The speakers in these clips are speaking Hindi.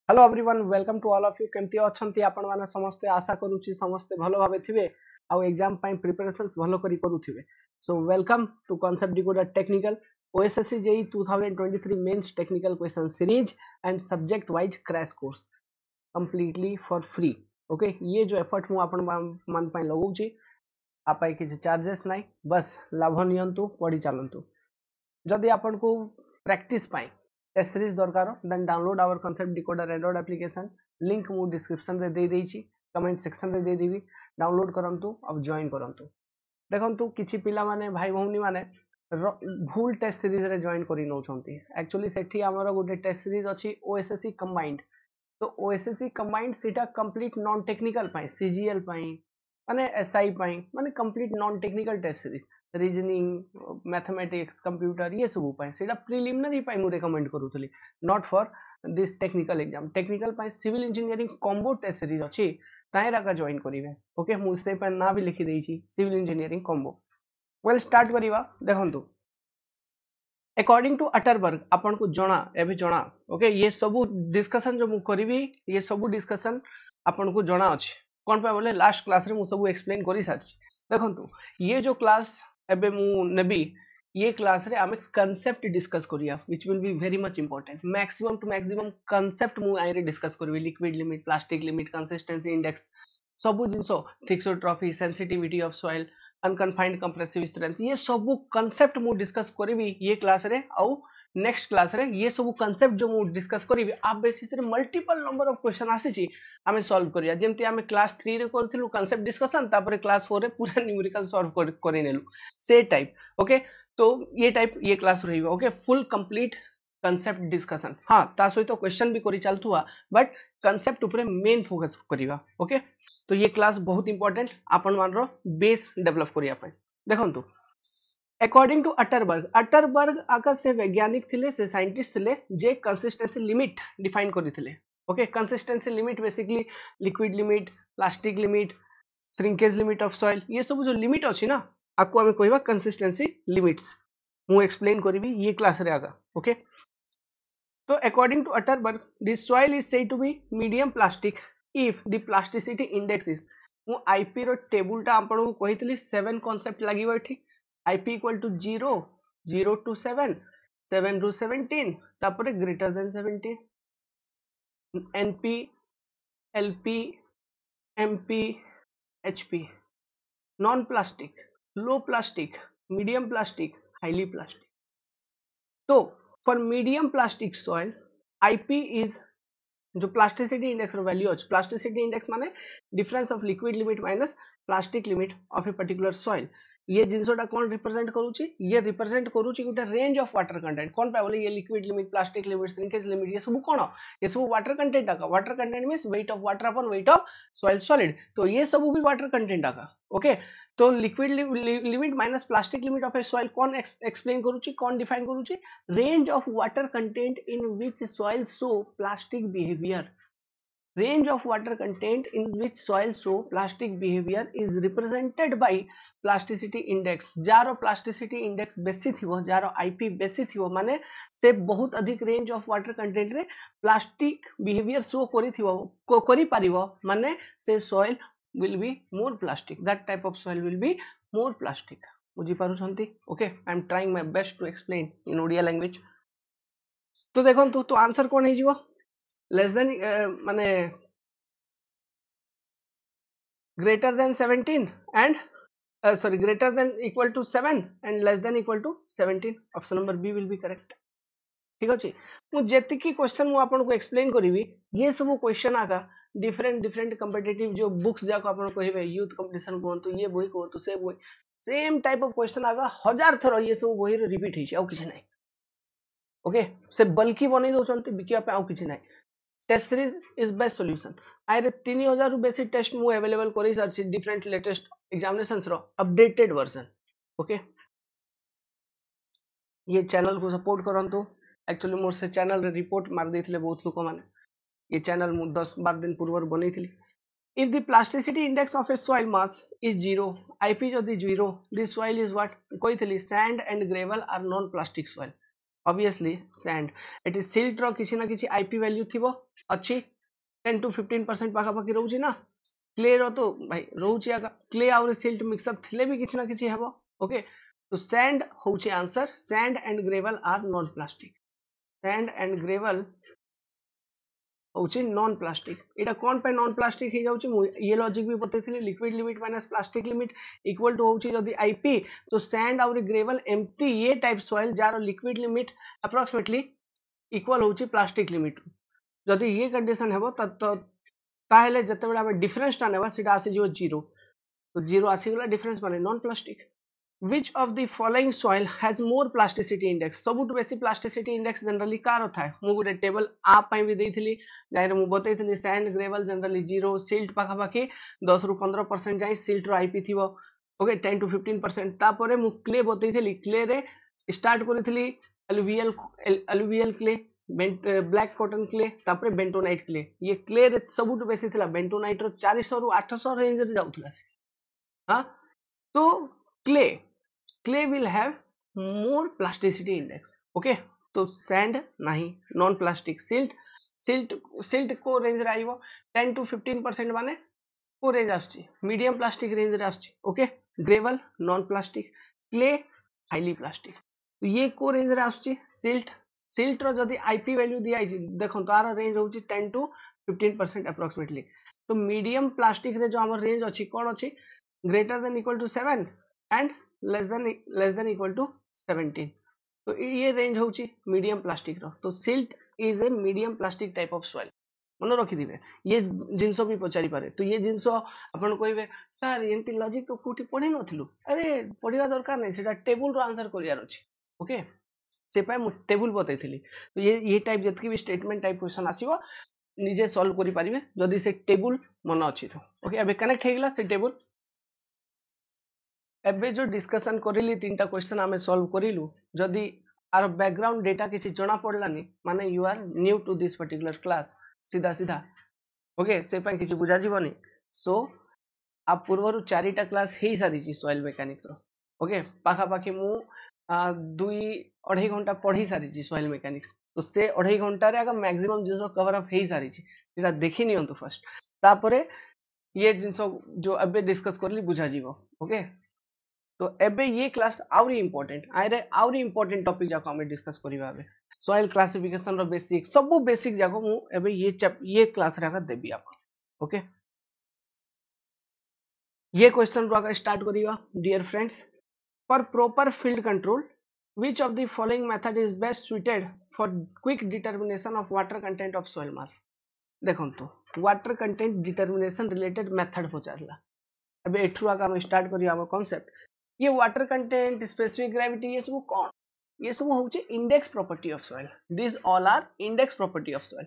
Hello everyone welcome to all of you केमती अछंती आपण माने समस्त आशा करूची समस्त भलो भाबे थिबे आ एग्जाम पई प्रिपरेशंस भलो करी करूथिबे so welcome to concept decoder technical OSSC JE 2023 mains technical question series and subject wise crash course completely for free okay ये जो एफर्ट मु आपण मान पई लगौची आपै किछि चार्जेस नाही बस लाभ नियंतु पढी चलंतु जदि आपण को प्रैक्टिस पाई टेस्ट सीरीज दरकार then download our concept decoder Android application link मु डिस्क्रिप्शन रे दे देइची कमेंट सेक्शन रे दे देबी डाउनलोड करंतु अब जॉइन करंतु देखंतु किछि पिला माने भाई भौनी माने भूल टेस्ट सीरीज रे जॉइन करि नउछंती एक्चुअली सेठी हमर गोटे टेस्ट सीरीज अछि ओएसएससी कंबाइंड तो ओएसएससी कंबाइंड सीटा कंप्लीट नॉन टेक्निकल पाई सीजीएल पाई माने एसआई पाई माने complete non technical test series reasoning mathematics computer ये सब पाई सेटा प्रिलिमिनरी पाई मु रेकमेंड करूथली not for this technical exam technical पाई civil engineering combo test series अछि तायरा का जॉइन करिवे ओके मु से पे ना भी लिखि देइछि civil engineering combo well start करिवा देखंतु अकॉर्डिंग टू अटरबर्ग आपन को जना एबे जना ओके ये सब डिस्कशन जो मु करिवी ये सब डिस्कशन आपन को जना अछि कोन पे बोले लास्ट क्लास रे मु सब एक्सप्लेन करि सारछि देखंतु ये जो क्लास एबे मु नेबी ये क्लास रे आमे कांसेप्ट डिस्कस करिया which will be very much important maximum to maximum concept मु आइ रे डिस्कस करबी liquid limit plastic limit consistency index सब जिंसो thixotropy sensitivity of soil unconfined compressive strength ये सब कांसेप्ट मु डिस्कस करिवी ये क्लास रे आउ नेक्स्ट क्लास रे ये सब कांसेप्ट जो मु डिस्कस करिवी आ बेसिस रे मल्टीपल नंबर ऑफ क्वेश्चन आसी आमे सॉल्व करिया जेमति आमे क्लास 3 रे करथिलु कांसेप्ट डिस्कशन तापर क्लास 4 रे पूरा न्यूमेरिकल सॉल्व करि नेलु से टाइप ओके तो ये टाइप ये क्लास रहिबो okay full complete concept discussion हां ता सहित क्वेश्चन भी करि चालथुआ बट कांसेप्ट ऊपर मेन फोकस करिवा ओके तो ये क्लास बहुत इंपोर्टेंट आपण मानरो बेस डेवलप करिया पय देखंतु अकॉर्डिंग टू अटरबर्ग आका से वैज्ञानिक थिले से साइंटिस्ट थिले जे कंसिस्टेंसी लिमिट डिफाइन करिथिले okay consistency limit basically liquid limit plastic limit shrinkage limit of soil ये सब जो लिमिट अछि ना आपको हमें कहबा कंसिस्टेंसी लिमिट्स मु एक्सप्लेन करबी ये क्लास रे आगा ओके तो according to Atterberg this soil is said to be medium plastic if the plasticity index is मु आईपी रो टेबल टा आपन को कहितली 7 कांसेप्ट लागिबो एठी IP equal to 0 0 to 7 7 to 17 तापर greater than 17 NP LP MP HP non plastic low plastic medium plastic highly plastic तो for medium plastic soil IP is जो प्लास्टिसिटी इंडेक्स रो वैल्यू अछि प्लास्टिसिटी इंडेक्स माने difference of liquid limit minus plastic limit of a particular soil ये जिनसोटा कौन रिप्रेजेंट करूची ये रिप्रेजेंट करूची गोटे रेंज ऑफ वाटर कंटेंट कौन पे बोले ये liquid limit plastic limit shrinkage limit ये सब कौन ये सब वाटर कंटेंट आका water content means wait of water upon weight of soil solid तो ये सब भी वाटर कंटेंट आका ओके तो liquid limit minus plastic limit of A soil कौन एक्सप्लेन करूची कौन डिफाइन करूची range of water content in which soil show plastic behaviour range of water content in which soil show plastic behavior is represented by plasticity index jar plasticity index बेसी थिवो जार आईपी बेसी थिवो माने से बहुत अधिक रेंज ऑफ वाटर कंटेंट रे प्लास्टिक बिहेवियर शो करि थिवो करि पारिवो माने से soil will be more plastic that type of soil will be more plastic बुझी पारु छंती okay I am trying my best to explain in Odia language तो देखंतु तो आंसर कोन हे जीवो लेस देन माने greater than 17 and sorry greater than equal to 7 and less than equal to 17 option number B will be correct ठीक अछि मु जेति की क्वेश्चन मु आपन को एक्सप्लेन करिवि ये सब क्वेश्चन आका डिफरेंट डिफरेंट कॉम्पिटिटिव जो बुक्स जाको आपन कहिबे यूथ कंपटीशन कोंतु ये बही कोंतु से बही सेम टाइप ऑफ क्वेश्चन आका हजार थरो ये सब बही रे रिपीट हिछ आउ किछ नै ओके से बल्कि बनै दोचंती बिकिया पे आउ किछ नै test series is best solution आइरे 3000 रु बेसी टेस्ट मु अवेलेबल करि सारछि डिफरेंट लेटेस्ट एग्जामिनेशंस रो अपडेटेड वर्जन ओके ये चैनल को सपोर्ट करंतु एक्चुअली मोर से चैनल रे रिपोर्ट मार देथिले बहुत लोक माने ये चैनल मु 10-12 दिन पूर्व बनैथिली if the plasticity index of a soil mass is 0 ip jodi 0 this soil is what koithili sand and gravel are non plastic soil obviously sand एटी सिल्ट रो किसी ना किसी आईपी वैल्यू थिबो अच्छी 10 to 15% पाखा पाखी रहउची ना क्ले रो तो भाई रहउची आगा क्ले और सिल्ट मिक्सअप थिले भी किसी ना किसी हेबो ओके तो सैंड होउची आंसर सैंड एंड ग्रेवल आर non plastic sand and gravel होउची नॉन प्लास्टिक एटा कोन पे नॉन प्लास्टिक हे जाउची ये लॉजिक भी बतैथिली liquid limit minus plastic limit equal to होउची जदी आईपी तो सैंड और ग्रेवल एम्प्टी ये टाइप सॉइल जार लिक्विड लिमिट अप्रोक्सीमेटली इक्वल होउची प्लास्टिक लिमिट जदी ये कंडीशन हेबो त ताहेले जते बेला हम डिफरेंस टा नेबा सेटा आसी जो 0 तो 0 आसी गला डिफरेंस माने non plastic which of the following soil has more plasticity index सबुठ बेसी plasticity index जनरली कार था मु गोटे टेबल आ पई भी देइथिली जाय मु बतैथिली सैंड ग्रेवल जनरली 0 सिल्ट पाखा पाखी 10 रु 15% जाय सिल्ट रो आईपी थिबो ओके 10 to 15% तापरे मु क्ले बतैथिली क्ले रे स्टार्ट करिथिली alluvial clay black cotton clay तापरे बेंटोनाइट क्ले ये क्ले रे सबुठ बेसी थिला बेंटोनाइट रो 400 रु 800 रेंज रे जाउथला से हां तो clay will have more plasticity index okay तो sand नहीं non plastic silt को रेंज रे आइबो 10 to 15% माने को रेंज आछी मीडियम प्लास्टिक रेंज रे आछी okay gravel non plastic clay highly plastic तो ये को रेंज रे आछी सिल्ट रो जदी आईपी वैल्यू दिया आइछि देखो तार रेंज होउची 10 to 15% अप्रोक्सीमेटली तो मीडियम प्लास्टिक रे जो हमर रेंज अछि कोन अछि greater than equal to 7 and less than equal to 17 तो ये रेंज होची मीडियम प्लास्टिक रो तो silt is a medium plastic type of soil मन रखी दिबे ये जिंसो भी पचारि पारे तो ये जिंसो अपन कहबे सर एंती लॉजिक तो कोठी पढि नथिलु अरे पढिवा दरकार नै सेटा टेबल रो आंसर करियार अछि ओके से पाए मु टेबल बतैथिली तो ये टाइप जतकी भी स्टेटमेंट टाइप क्वेश्चन आसीबो निजे सॉल्व करि पारिबे जदी से टेबल मन अछि तो ओके अबे कनेक्ट हे गेला से टेबल एबे जो डिस्कशन करिली तीनटा क्वेश्चन आमे सॉल्व करिलु जदी आर बैकग्राउंड डेटा किछि जणा पडलानी माने you are new to this particular class सीधा सीधा ओके से पय किछि बुझा जीवनी सो आप पूर्वरु चारिटा क्लास हे सारी छि सॉइल मेकानिक्स रो ओके पाखा पाखी मु 2-2.5 घंटा पढी सारी छि सॉइल मेकानिक्स तो से 2.5 घंटा रे अगर मैक्सिमम जिंसो कवर अप हे सारी छि जेटा देखि नियंतु फर्स्ट तापरे ये जिंसो जो अबे डिस्कस करली बुझा जीवो ओके तो एबे ये क्लास आउरी इंपोर्टेंट आरे आउरी इंपोर्टेंट टॉपिक जाको हम डिस्कस करिबा बे सॉइल क्लासिफिकेशन रो बेसिक सब बेसिक जाको मु एबे ये क्लास रे देबी आपको ओके ये क्वेश्चन रो स्टार्ट करिबा dear friends for proper field control which of the following method is best suited for quick determination of water content of soil mass देखंतु water content determination related method पचारला अबे एठु आका हम स्टार्ट करिया हम कांसेप्ट ये वाटर कंटेंट स्पेसिफिक ग्रेविटी ये सब कौन ये सब होउचे index property of soil this all are index property of soil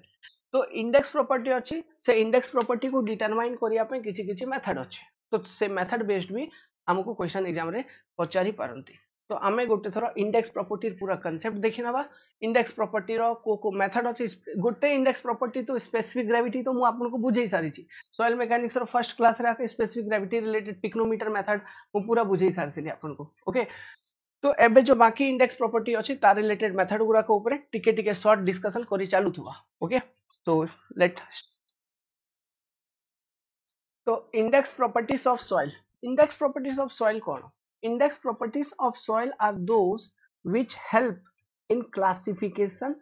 तो इंडेक्स प्रॉपर्टी अछि से इंडेक्स प्रॉपर्टी को डिटरमाइन करिया पे किछि किछि मेथड अछि तो से मेथड बेस्ड भी हमको क्वेश्चन एग्जाम रे पचारि पारंती तो आमे गोटे थरो इंडेक्स प्रॉपर्टी पूरा कांसेप्ट देखि नबा इंडेक्स प्रॉपर्टी रो को मेथड अछि गोटे इंडेक्स प्रॉपर्टी तो स्पेसिफिक ग्रेविटी तो मु आपन को बुझेई सारी छी soil mechanics row first class रे आके specific gravity related pycnometer method मु पूरा बुझेई सारी छी आपन को ओके तो एबे जो बाकी इंडेक्स प्रॉपर्टी अछि तार रिलेटेड मेथड गुरा को ऊपर टिके टिके शॉर्ट डिस्कशन करी चालू थुवा ओके तो लेट तो इंडेक्स प्रॉपर्टीज ऑफ सॉइल कौन index properties of soil are those which help in classification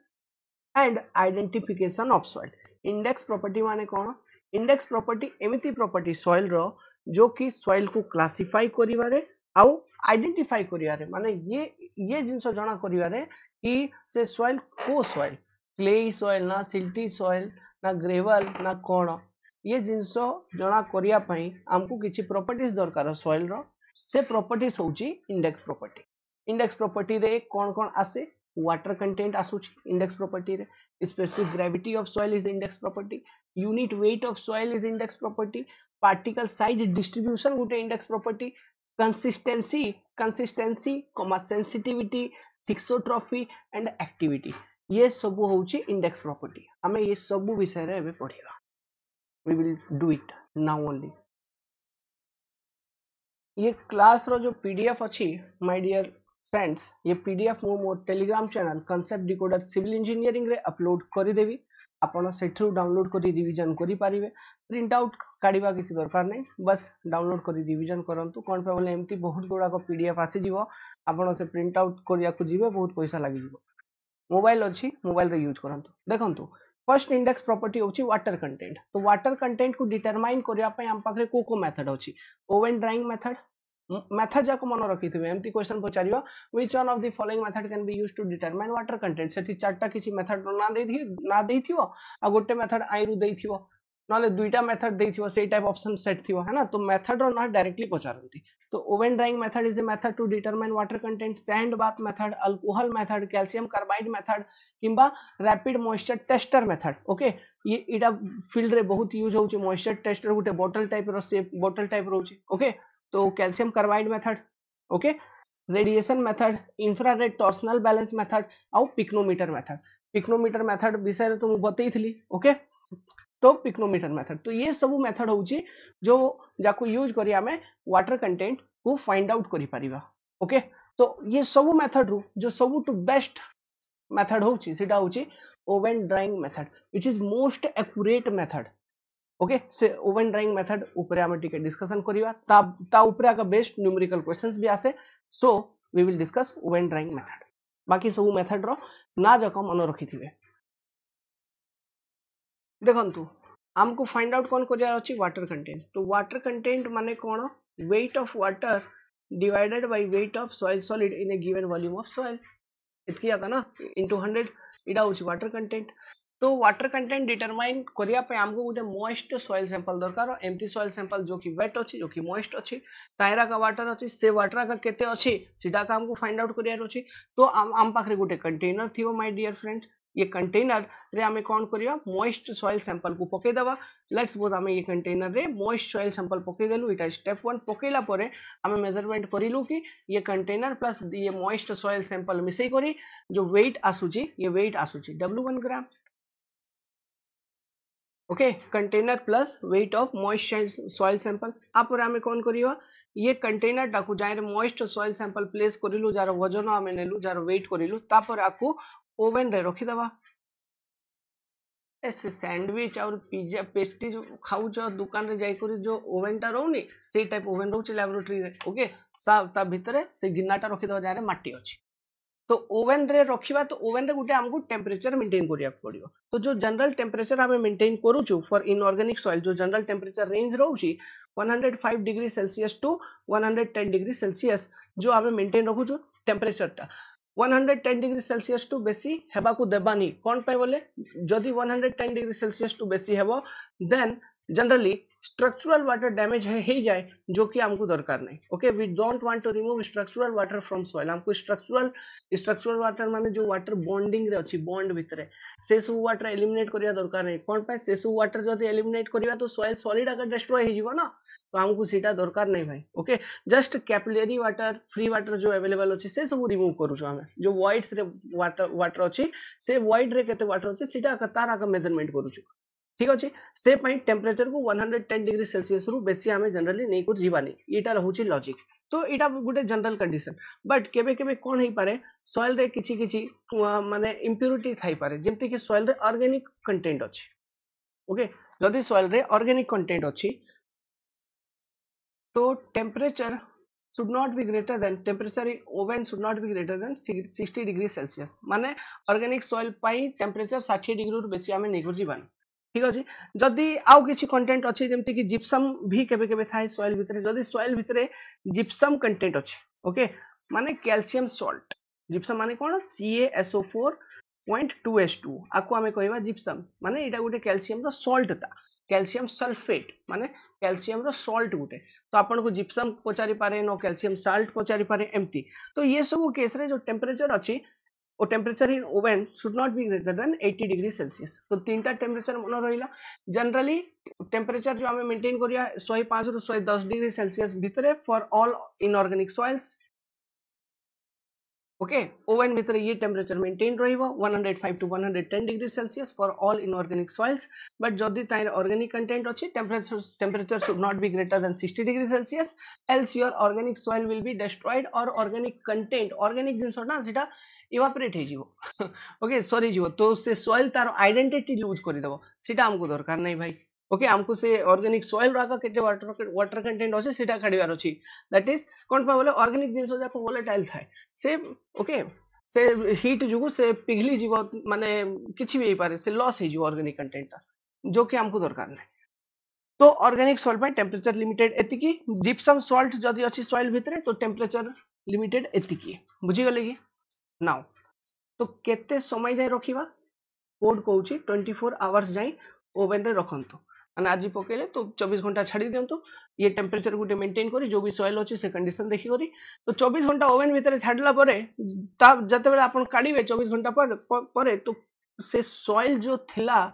and identification of soil index property माने कौन index property एमिति property soil रो जो कि soil को classify करिवारे आउ identify करिवारे माने ये जिंस जणा करिवारे कि से soil को soil clay soil ना silty soil ना gravel ना कौन ये जिंस जणा करिया पई हमको किछि प्रॉपर्टीज दरकार soil रो से प्रॉपर्टीज होची इंडेक्स प्रॉपर्टी रे कौन आसे वाटर कंटेंट आसुची इंडेक्स प्रॉपर्टी रे specific gravity of soil is index property unit weight of soil is index property particle size distribution गोटे index property consistency comma sensitivity thixotropy and activity ये सब होची इंडेक्स प्रॉपर्टी हमें ये सब विषय रे पढ़िबा we will do it now only ये क्लास रो जो पीडीएफ अच्छी माय डियर फ्रेंड्स ये पीडीएफ मो मोर Telegram channel concept decoder civil engineering रे अपलोड कर देवी आपण सेठू डाउनलोड करी रिवीजन करि पारिबे प्रिंट आउट काढिबा किसी दरकार नै बस डाउनलोड करी रिवीजन करंतु कोन पे बोले एमती बहुत गुडा को पीडीएफ आसी जीवो आपण से प्रिंट आउट करिया को जीवे बहुत पैसा लागि जीवो मोबाइल अच्छी मोबाइल रे यूज करंतु देखंतु फर्स्ट इंडेक्स प्रॉपर्टी होची वाटर कंटेंट तो वाटर कंटेंट को डिटरमाइन करिया पय हम पाखरे को मेथड होची ओवन ड्राइंग मेथड मेथड जाको मन रखिथिबे एमती क्वेश्चन पचारियो which one of the following method can be used to determine water content सेठी चारटा किछि मेथड ना देथियो आ गोटे मेथड आई रु देथियो नले दुईटा मेथड देथियो सेई टाइप ऑप्शन सेट थियो है ना तो मेथड रो ना डायरेक्टली पचारंती तो oven drying method is a method to determine water content sand bath method alcohol method calcium carbide method किंबा rapid moisture tester method okay ये इटा फील्ड रे बहुत यूज होची मॉइस्चर टेस्टर गुटे बोतल टाइप रो शेप बोतल टाइप रोची ओके तो calcium carbide method okay radiation method infrared torsional balance method आउ पिक्नोमीटर मेथड विषय तो बतईथली ओके तो पिक्नोमीटर मेथड तो ये सब मेथड होची जो जाको यूज करी हमें वाटर कंटेंट को फाइंड आउट करि परिबा ओके तो ये सब मेथड रू जो सब टू बेस्ट मेथड होची सेटा होची oven drying method which is most accurate method okay से ओवन ड्राइंग मेथड ऊपर हम टिके डिस्कशन करिवा ता ऊपर का बेस्ट न्यूमेरिकल क्वेश्चंस भी आसे so we will discuss oven drying method बाकी सब मेथड रो ना जको मन रखिथिबे देखंतु हमको फाइंड आउट कौन करिया अछि वाटर कंटेंट तो वाटर कंटेंट माने कोन weight of water divided by weight of soil solid in a given volume of soil इतकी आता ना इनटू 100 इडा होची वाटर कंटेंट तो वाटर कंटेंट डिटरमाइन करिया पे हमको गोटे मॉइस्ट सॉइल सैंपल दरकार एम्प्टी सॉइल सैंपल जो कि वेट अछि जो कि मॉइस्ट अछि तायरा का वाटर अछि से वाटर का केते अछि सीधा का हमको फाइंड आउट करिया अछि तो हम पाखरे गोटे कंटेनर थियो माय डियर फ्रेंड ये कंटेनर रे हमें कौन करिया मॉइस्ट सॉइल सैंपल को पके दबा लेट्स सपोज हमें ये कंटेनर रे मॉइस्ट सॉइल सैंपल पके देलु इटा स्टेप 1 पकेला परे हमें मेजरमेंट करिलु कि ये कंटेनर प्लस ये मॉइस्ट सॉइल सैंपल मिसई करी जो वेट आसुची ये वेट आसुची w1 gram okay container plus weight of moist soil sample आपर हमें कौन करिवा ये कंटेनर टाकू जाय मॉइस्ट सॉइल सैंपल प्लेस करिलु जार वजन हमें नेलु जार वेट करिलु तापर आकू ओवन रे रखि दबा ऐसे सैंडविच और पिज्जा पेस्ट्री जो खाऊ जो दुकान रे जाई करी जो ओवन टा रहउनी से टाइप ओवन रहउची लैबोरेटरी रे ओके ता भितरे से गिन्नाटा रखि दबा जाय माटी अछि तो ओवन रे रखिबा तो ओवन रे गुटे हमको टेम्परेचर मेंटेन करिया पड़ियो तो जो जनरल टेम्परेचर हमें मेंटेन करूछु फॉर इनऑर्गेनिक सॉइल जो जनरल टेम्परेचर रेंज रहउची 105 degree Celsius to 110 degree Celsius जो हमें मेंटेन रखुछु टेम्परेचर टा 110 डिग्री सेल्सियस टू बेसी हेबा को देबानी कोन पे बोले जदी 110 डिग्री सेल्सियस टू बेसी हेबो then generally structural water damage है जाए जो कि हमको दरकार नहीं okay we don't want to remove structural water from soil हमको स्ट्रक्चरल वाटर माने जो वाटर बॉन्डिंग रे अछि बॉन्ड भितरे से सब वाटर एलिमिनेट करिया दरकार नहीं कोन पे से सब वाटर जदी एलिमिनेट करिया तो सॉइल सॉलिड अगर डिस्ट्रॉय हे जीवो ना तो हमको सीटा दरकार नहीं भाई okay just capillary water free water जो अवेलेबल अछि से सब रिमूव करू छ हमें जो वॉइड्स रे वाटर अछि से वॉइड रे केते वाटर अछि सीटा तारा का मेजरमेंट करू छ ठीक अछि से पई टेम्परेचर को 110 डिग्री सेल्सियस रु बेसी हमें जनरली नहीं को जीवानी एटा रहउची लॉजिक तो एटा गुटे जनरल कंडीशन बट केबे केबे कोन हे पारे सॉइल रे किछि किछि माने इंप्योरिटी थाई पारे जेमति कि सॉइल रे ऑर्गेनिक कंटेंट अछि ओके जदी सॉइल रे ऑर्गेनिक कंटेंट अछि तो temperature should not be greater than temperature in oven should not be greater than 60 degree Celsius माने ऑर्गेनिक सॉइल पाई टेम्परेचर 60 डिग्री रु बेसी हमें नहीं जीवानी ठीक अछि जदी आउ किछि कंटेंट अछि जेमति कि जिप्सम भी केबे केबे थाई सॉइल भितरे जदी सॉइल भितरे जिप्सम कंटेंट अछि ओके माने कैल्शियम सॉल्ट जिप्सम माने कोन CaSO4.2H2 आको हमें कहबा जिप्सम माने एटा गुटे कैल्शियम रो सॉल्ट ता कैल्शियम सल्फेट माने कैल्शियम रो सॉल्ट गुटे तो आपन को जिप्सम पचारि पारे नो कैल्शियम साल्ट पचारि पारे एम्ति तो ये सब केस रे जो टेम्परेचर अछि ओ temperature in oven should not be greater than 80 degree Celsius तो तीनटा टेम्परेचर मन रहिला जनरली टेम्परेचर जो हमें मेंटेन करिया 105 रु 110 डिग्री सेल्सियस भितरे for all inorganic soils okay oven भितर ये टेम्परेचर मेंटेन रहिबो 105 to 110 degree Celsius for all inorganic soils but जदि तार ऑर्गेनिक कंटेंट अच्छी temperature should not be greater than 60 degree Celsius else your organic soil will be destroyed और ऑर्गेनिक कंटेंट ऑर्गेनिक जिंस ना सेटा इवापोरेट हो जिवो ओके सरी जिवो तो से सॉइल तार आइडेंटिटी लूज कर देबो सेटा हमको दरकार नहीं भाई ओके हमको से ऑर्गेनिक सॉइल राका केते वाटर कंटेंट अछि सेटा काढिबार अछि दैट इज कोन पा बोले ऑर्गेनिक जिंस जाको वोलेटाइल थाए से ओके से हीट जुगु से पिघली जीव माने किछि भी पारे से लॉस हे जीव ऑर्गेनिक कंटेंट जो कि हमको दरकार नहीं तो ऑर्गेनिक सॉइल पे टेम्परेचर लिमिटेड एतिकी जिप्सम सॉल्ट जदि अछि सॉइल भितरे तो टेम्परेचर लिमिटेड एतिकी बुझी गले कि नाउ तो केते समय जाय रखिबा कोड कहूची 24 आवर्स जाई ओवन रे रखंतु माने आज पकेले तो 24 घंटा छाड़ी दियंतु ये टेम्परेचर गुटे मेंटेन करी जो भी सॉइल अछि से कंडीशन देखि करी तो 24 घंटा ओवन भितर छाडला परे ता जते बेले आपण काढिबे 24 घंटा पर तो से सॉइल जो थिला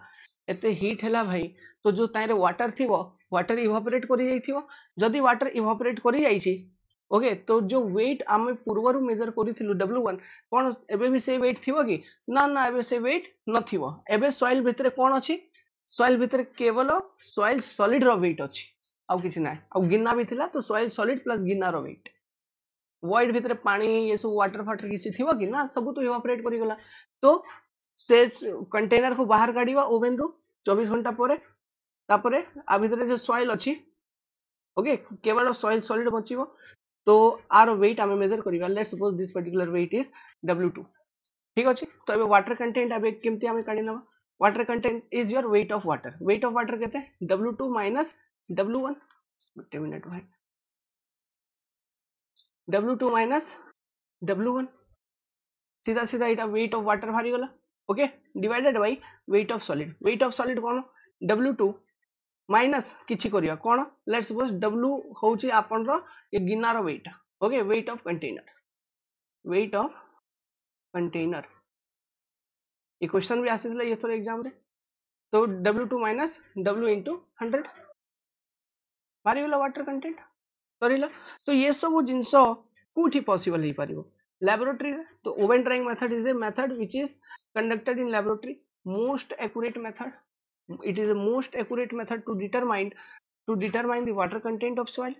एते हीट हैला भाई तो जो तारे वाटर थिवो वाटर इवापोरेट करी जाइथिवो जदी वाटर इवापोरेट करी जाइछि ओके तो जो वेट आम पूर्वर मेजर करूँ W1 कौन एबे भी से वेट थिवो कि ना ना एबे से वेट नथिवो एबे सॉइल भितर कौन अछि सॉइल भितर केवल सॉइल सॉलिड रो वेट अछि आउ किछि ना आउ गिन्ना भी थिला तो सॉइल सॉलिड प्लस गिन्ना रो वेट वॉइड भितर पानी ये सब वाटर फाटर किछि थिवो कि ना सब तो इवापोरेट करी गला तो से कंटेनर को बाहर काढिबा ओवन रो 24 घंटा परे तापरे आ भितर जो सॉइल अछि ओके केवल सॉइल सॉलिड बचिबो तो आर वेट आम मेजर करिबा let's suppose this particular weight is W2 ठीक अछि तो एबे वाटर कंटेंट एबे केमती आम काढी नबा water content is your weight of water केते W2 माइनस W1 गुटे मिनिट भाई W2 माइनस W1 सीधा सीधा इटा वेट ऑफ वाटर भारी गला okay divided by weight of solid cone W2 minus किछि करिया कोन लेट्स सपोज W होउची आपन रो ये गिनार weight okay weight of container ये क्वेश्चन भी आसीथिला ये थोर एग्जाम रे तो W2 माइनस W इंटू 100 मारी गला वाटर कंटेंट सरीला तो ये सब जिंस कोठी पॉसिबल ही पारिबो लैबोरेटरी रे तो oven drying method is a method which is conducted in laboratory most accurate method it is a most accurate method to determine the water content of soil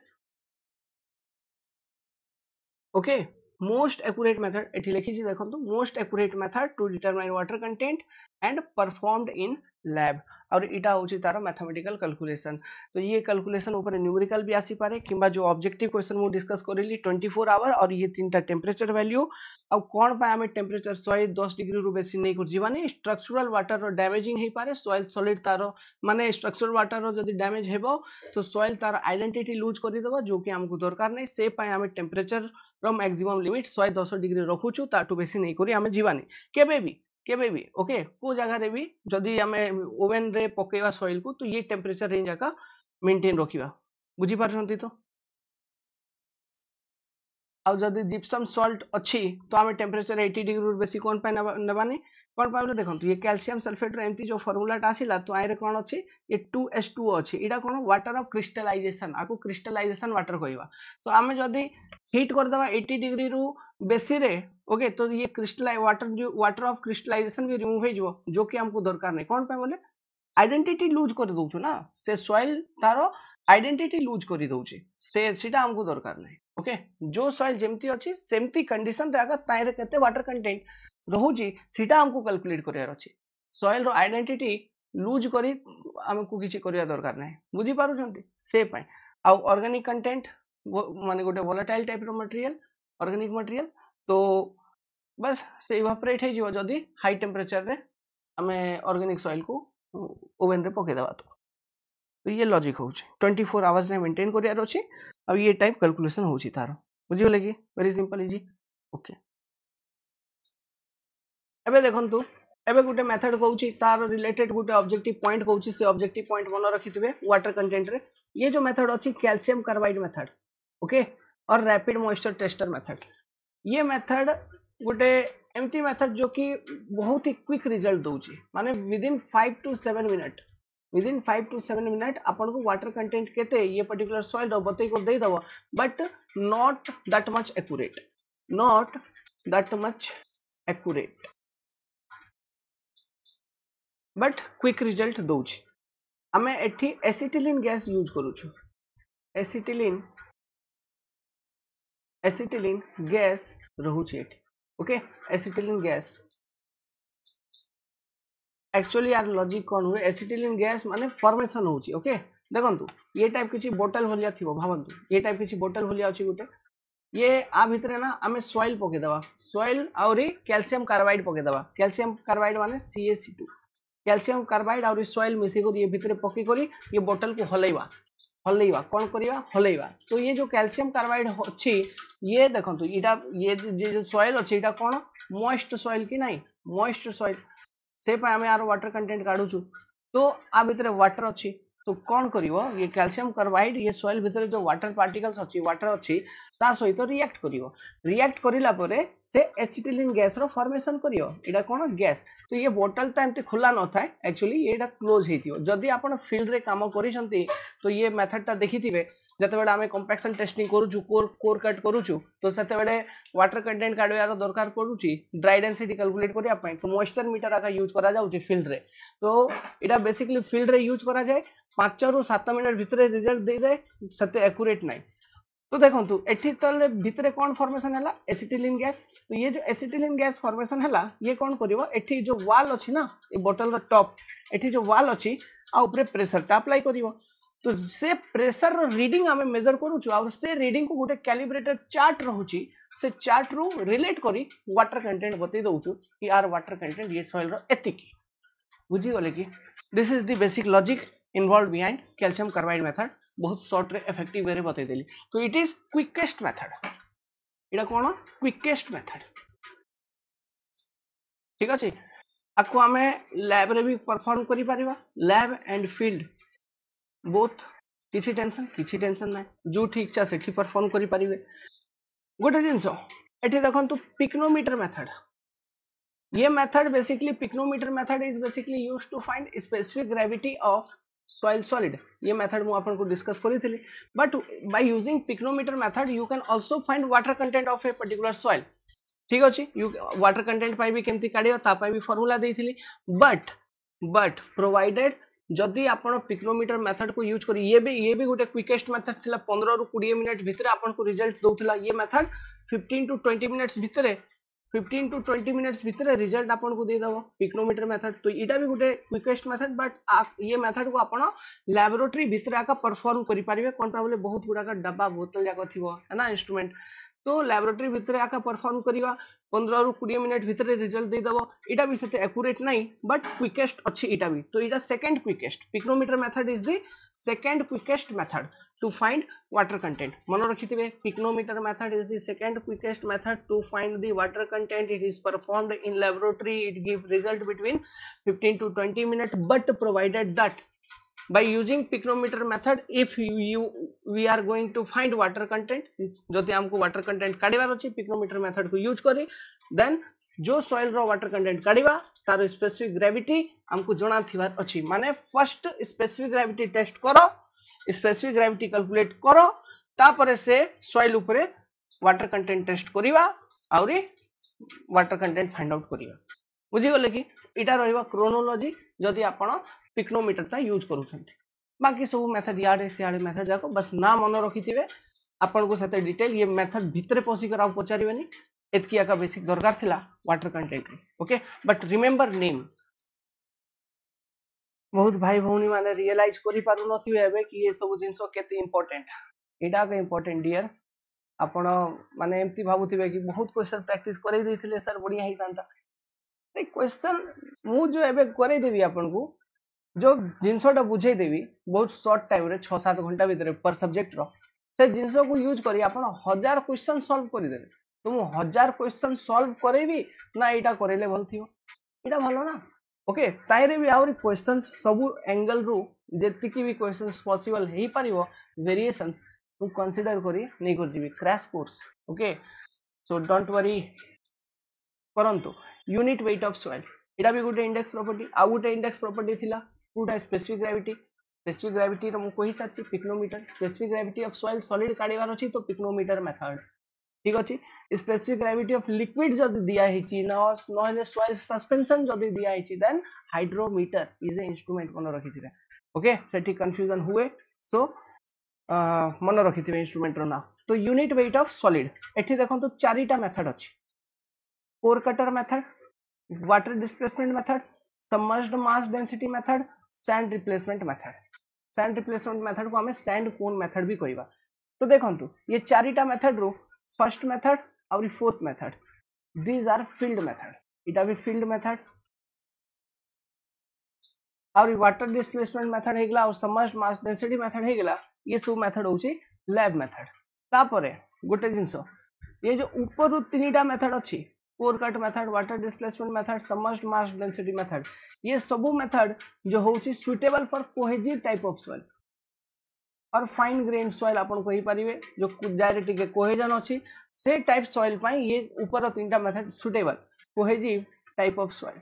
okay most accurate method एठी लिखि छी देखंतु most accurate method to determine water content and performed in lab और इटा होची तारो मैथमेटिकल कैलकुलेशन तो ये कैलकुलेशन ऊपर न्यूमेरिकल भी आसी पारे किंबा जो ऑब्जेक्टिव क्वेश्चन मु डिस्कस करिली 24 आवर और ये तीनटा टेम्परेचर वैल्यू आ कोन पा हमें टेम्परेचर 110 डिग्री रु बेसी नै कर जीवानी स्ट्रक्चरल वाटर रो डैमेजिंग हे पारे सॉइल सॉलिड तारो माने स्ट्रक्चरल वाटर रो जदी डैमेज हेबो तो सॉइल तार आइडेंटिटी लूज करि देबो जो कि हमको दरकार नै से पय हमें टेम्परेचर रो मैक्सिमम लिमिट 110 डिग्री रखुछु ताटू बेसी नै करी हमें जीवानी केबे भी ओके को जगह रे भी जदी हमें ओवन रे पकेवा सॉइल को तो ये टेम्परेचर रेंज का मेंटेन रखिबा बुझी पारछंती तो आउ जदि जिप्सम सॉल्ट अच्छी तो आम टेम्परेचर 80 डिग्री बेसी कौन पाए नबानी कौन पाए देखो ये कैल्शियम सल्फेट एमती जो फॉर्मूलाटा आसिला तो आइरे कौन अच्छी ये 2H2O अच्छी इटा कौन वाटर ऑफ क्रिस्टलाइजेशन आपको क्रिस्टलाइजेशन वाटर कहवा तो आम जदि हीट करदे 80 डिग्री रु बेसी रे ओके तो ये क्रिस्टल वाटर ऑफ क्रिस्टलाइजेशन भी रिमूव हो जो कि हमको दरकार नहीं कौन पाए बोले आइडेंटिटी लूज कर दउछु ना से सॉइल तारो आइडेंटिटी लूज कर दउछि से सीटा हमको दरकार नहीं ओके जो सॉइल जेमती अछि सेमती कंडीशन रे अगर ताइरे केते वाटर कंटेंट रहउछि सीटा हमको कैलकुलेट करियार अछि सॉइल रो आइडेंटिटी लूज करी हमको किछि करिया दरकार नहीं बुझी पारु छंती से पाए आ ऑर्गेनिक कंटेंट माने गोटे volatile type raw material organic material तो बस से इवापोरेट हे जिवो जदी हाई टेम्परेचर रे हमें ऑर्गेनिक सॉइल को ओवन रे पके दबा तो ये लॉजिक होउछि 24 आवर्स ने मेंटेन करियार अछि अब ये टाइप कैलकुलेशन होउछि तारो बुझि गेले कि वेरी सिंपल इजी ओके एबे देखंतु एबे गुटे मेथड कहउछि तार रिलेटेड गुटे ऑब्जेक्टिव पॉइंट कहउछि से ऑब्जेक्टिव पॉइंट मन रखिथिबे वाटर कंटेंट रे ये जो मेथड अछि कैल्शियम कार्बाइड मेथड ओके और रैपिड मॉइस्चर टेस्टर मेथड ये मेथड गोटे एमती मेथड जो कि बहुत ही क्विक रिजल्ट दउछि माने विद इन 5 to 7 मिनट आपन को वाटर कंटेंट केते ये पर्टिकुलर सॉइल रो बतई को दे दबो but not that much accurate not that much accurate but quick result दउछि आमे एठी एसिटिलिन गैस यूज करूछु एसिटिलिन गैस रहुछि एठी ओके एसिटिलिन गैस एक्चुअली यार लॉजिक कोन हुए एसिटिलिन गैस माने फॉर्मेशन होछि ओके देखंतु ये टाइप किछि बोतल भलिया थिबो भावंतु ये टाइप किछि बोतल भलिया अछि गुटे ये आ भितरे ना आमे सॉइल पके दवा सॉइल आउरी कैल्शियम कार्बाइड पके दवा कैल्शियम कार्बाइड माने CaC2 कैल्शियम कार्बाइड और सॉइल मिसी कर ये भितरे पके करी ये बोतल को हलैवा कौन करिवा हलैवा तो ये जो कैल्शियम कार्बाइड अछि ये देखंतु इटा ये जो सॉइल अछि इटा कोन मॉइस्ट सॉइल की नाही मॉइस्ट सॉइल से पे हमें यार वाटर कंटेंट काढुछु तो आ भितरे वाटर अछि तो कौन करिवो ये कैल्शियम कार्बाइड ये सॉइल भितरे जो वाटर पार्टिकल्स अछि वाटर अछि ता सहित रिएक्ट करिवो रिएक्ट करिला परे से एसिटिलिन गैस रो फॉर्मेशन करियो एटा कोन गैस तो ये बोतल ता एमती खुला न थाए एक्चुअली एटा क्लोज हेतियो जदी आपण फील्ड रे काम करिसंती तो ये मेथड ता देखिथिबे जते बेले आमे कंपैक्शन टेस्टिंग करूछु कोर कट करूछु तो सेते बेले वाटर कंटेंट काढियार दरकार पडुची ड्राई डेंसिटी कैलकुलेट करिया पई तो मॉइस्चर मीटर आका यूज करा जाउची फील्ड रे तो एटा बेसिकली फील्ड रे यूज करा जाय 5 रु 7 मिनिट भितरे रिजल्ट दे दे सते एक्यूरेट नाही तो देखंतु एठी तले भितरे कोन फॉर्मेशन हला एसिटिलिन गैस तो ये जो एसिटिलिन गैस फॉर्मेशन हला ये कोन करिवो एठी जो वाल अछि ना ए बोतल रो टॉप एठी जो वाल अछि आ ऊपर प्रेशर टा अप्लाई करिवो तो से प्रेशर रो रीडिंग हमें मेजर करूछु और से रीडिंग को गोटे कैलिब्रेटेड चार्ट रहउची से चार्ट रो रिलेट करी वाटर कंटेंट बतै दउछु कि आर वाटर कंटेंट ये सॉइल रो एतिकी बुझी गले कि this is the basic logic involve behind calcium carbide method बहुत शॉर्ट रे इफेक्टिव वे रे बतै देली तो it is quickest method Etah cone quickest method ठीक अछि आको हमें लैब रे भी परफॉर्म करि परिबा लैब एंड फील्ड बोथ किछि टेंशन ना जो ठीक चा सेठी परफॉर्म करि परिबे गोटे जिंसो एठी देखंतु पिक्नोमीटर मेथड ये method basically pycnometer method is basically used to find specific gravity of soil solid ये मेथड मु आपन को डिस्कस करी थिली but by using pycnometer method you can also find water content of a particular soil ठीक अछि यू वाटर कंटेंट पाई भी केमती काढियो ता पाई भी फार्मूला देइथिली बट प्रोवाइडेड जदि आपण पिक्नोमीटर मेथड को यूज करी ये भी गोटे क्विकेस्ट मेथड थिला 15 रु 20 मिनिट भितरे आपण को रिजल्ट दउथिला ये मेथड 15 टू 20 मिनिट्स भितरे 15 टू 20 मिनिट्स भितरे रिजल्ट आपण को दे दबो पिक्नोमीटर मेथड तो इटा भी गोटे क्विकेस्ट मेथड बट ये मेथड को आपण लैबोरेटरी भितरे आका परफॉर्म करि परिबे कोनटा बोले बहुत गुडा का डब्बा बोतल जाको थिबो है ना इंस्ट्रूमेंट तो लैबोरेटरी भितरे आका परफॉर्म करिवा 15 रु 20 मिनिट भितरे रिजल्ट दे दबो इटा भी सेते एक्यूरेट नाही बट क्विकेस्ट अछि इटा भी तो इटा second quickest pycnometer method is the second quickest method to find water content mano rakhithibe picnometer method is the second quickest method to find the water content it is performed in laboratory it gives result between 15 to 20 minutes but provided that by using picnometer method if we are going to find water content jodi हमको water content काढिबार अछि picnometer method को यूज करी then जो सॉइल रो वाटर कंटेंट काढिबा तार स्पेसिफिक ग्रेविटी हमको जणा थिबार अछि माने फर्स्ट स्पेसिफिक ग्रेविटी टेस्ट करो स्पेसिफिक ग्रेविटी कैलकुलेट करो तापरे से सॉइल ऊपर वाटर कंटेंट टेस्ट करिवा आउरी वाटर कंटेंट फाइंड आउट करिवा बुझी गले कि इटा रहइबा क्रोनोलॉजी जदी आपण पिक्नोमीटर ता यूज करूछंती बाकी सब मेथड याडे से याडे मेथड जाको बस ना मन रखिथिबे आपण को सते डिटेल ये मेथड भितरे पसी कर आप पचारिबेनी एतकी आका बेसिक दरकार थिला water content okay but remember name बहुत भाई भौनी माने रियलाइज करि पारु नथिबे एबे कि ये सब जिंसो केते इंपोर्टेंट एडा के इंपोर्टेंट डियर आपण माने एम्ति भाबुथिबे कि बहुत क्वेश्चन प्रैक्टिस करै दैथिले सर बढ़िया ही तांता ए क्वेश्चन मु जो एबे करै देबी आपण को जो जिंसोटा बुझै देबी बहुत शॉर्ट टाइम रे 6-7 घंटा भीतर पर सब्जेक्ट रो से जिंसो को यूज करी आपण 1000 क्वेश्चन सॉल्व करि देबे तो मु 1000 क्वेश्चन सॉल्व करेबी ना एटा करेले भल थियो एटा भलो ना ओके ताइरे भी आउरी क्वेश्चंस सब एंगल रू जेतिकी भी क्वेश्चंस पॉसिबल हेई परिवो वेरिएशंस मु कंसीडर करी नै कर दिबी crash course okay so don't worry परंतु यूनिट वेट ऑफ सॉइल एटा भी गुटे इंडेक्स प्रॉपर्टी आ गुटे इंडेक्स प्रॉपर्टी थिला गुटा स्पेसिफिक ग्रेविटी रो मु कहि सारछि pycnometer specific gravity of soil solid काढिबार अछि तो पिक्नोमीटर मेथड ठीक अछि स्पेसिफिक ग्रेविटी ऑफ लिक्विड जदी दिया हिची नहले सॉइल सस्पेंशन जदी दिया हिची then hydrometer is a instrument मन रखिथिबे ओके सेठी कंफ्यूजन हुए सो मन रखिथिबे इंस्ट्रूमेंट रो ना तो यूनिट वेट ऑफ सॉलिड एठी देखंतु चारिटा मेथड अछि core cutter method water displacement method submerged mass density method sand replacement method sand replacement method को हमें सैंड कोन मेथड भी कहबा तो देखंतु ये चारिटा मेथड रो फर्स्ट मेथड और fourth method these are field method इटा भी फील्ड मेथड और वाटर डिस्प्लेसमेंट मेथड हेगला और सबमर्ज्ड मास डेंसिटी मेथड हेगला ये सब मेथड होची लैब मेथड तापरे गोटे जिंस ये जो ऊपर तीनटा मेथड अछि core cut method water displacement method submerged mass density method ये सब मेथड जो होची suitable for cohesive type of soil और फाइन ग्रेन सॉइल अपन कहि परिवे जो डायरेक्ट के कोहेजन अछि से टाइप सॉइल पई ये ऊपर तीनटा method suitable cohesive type of soil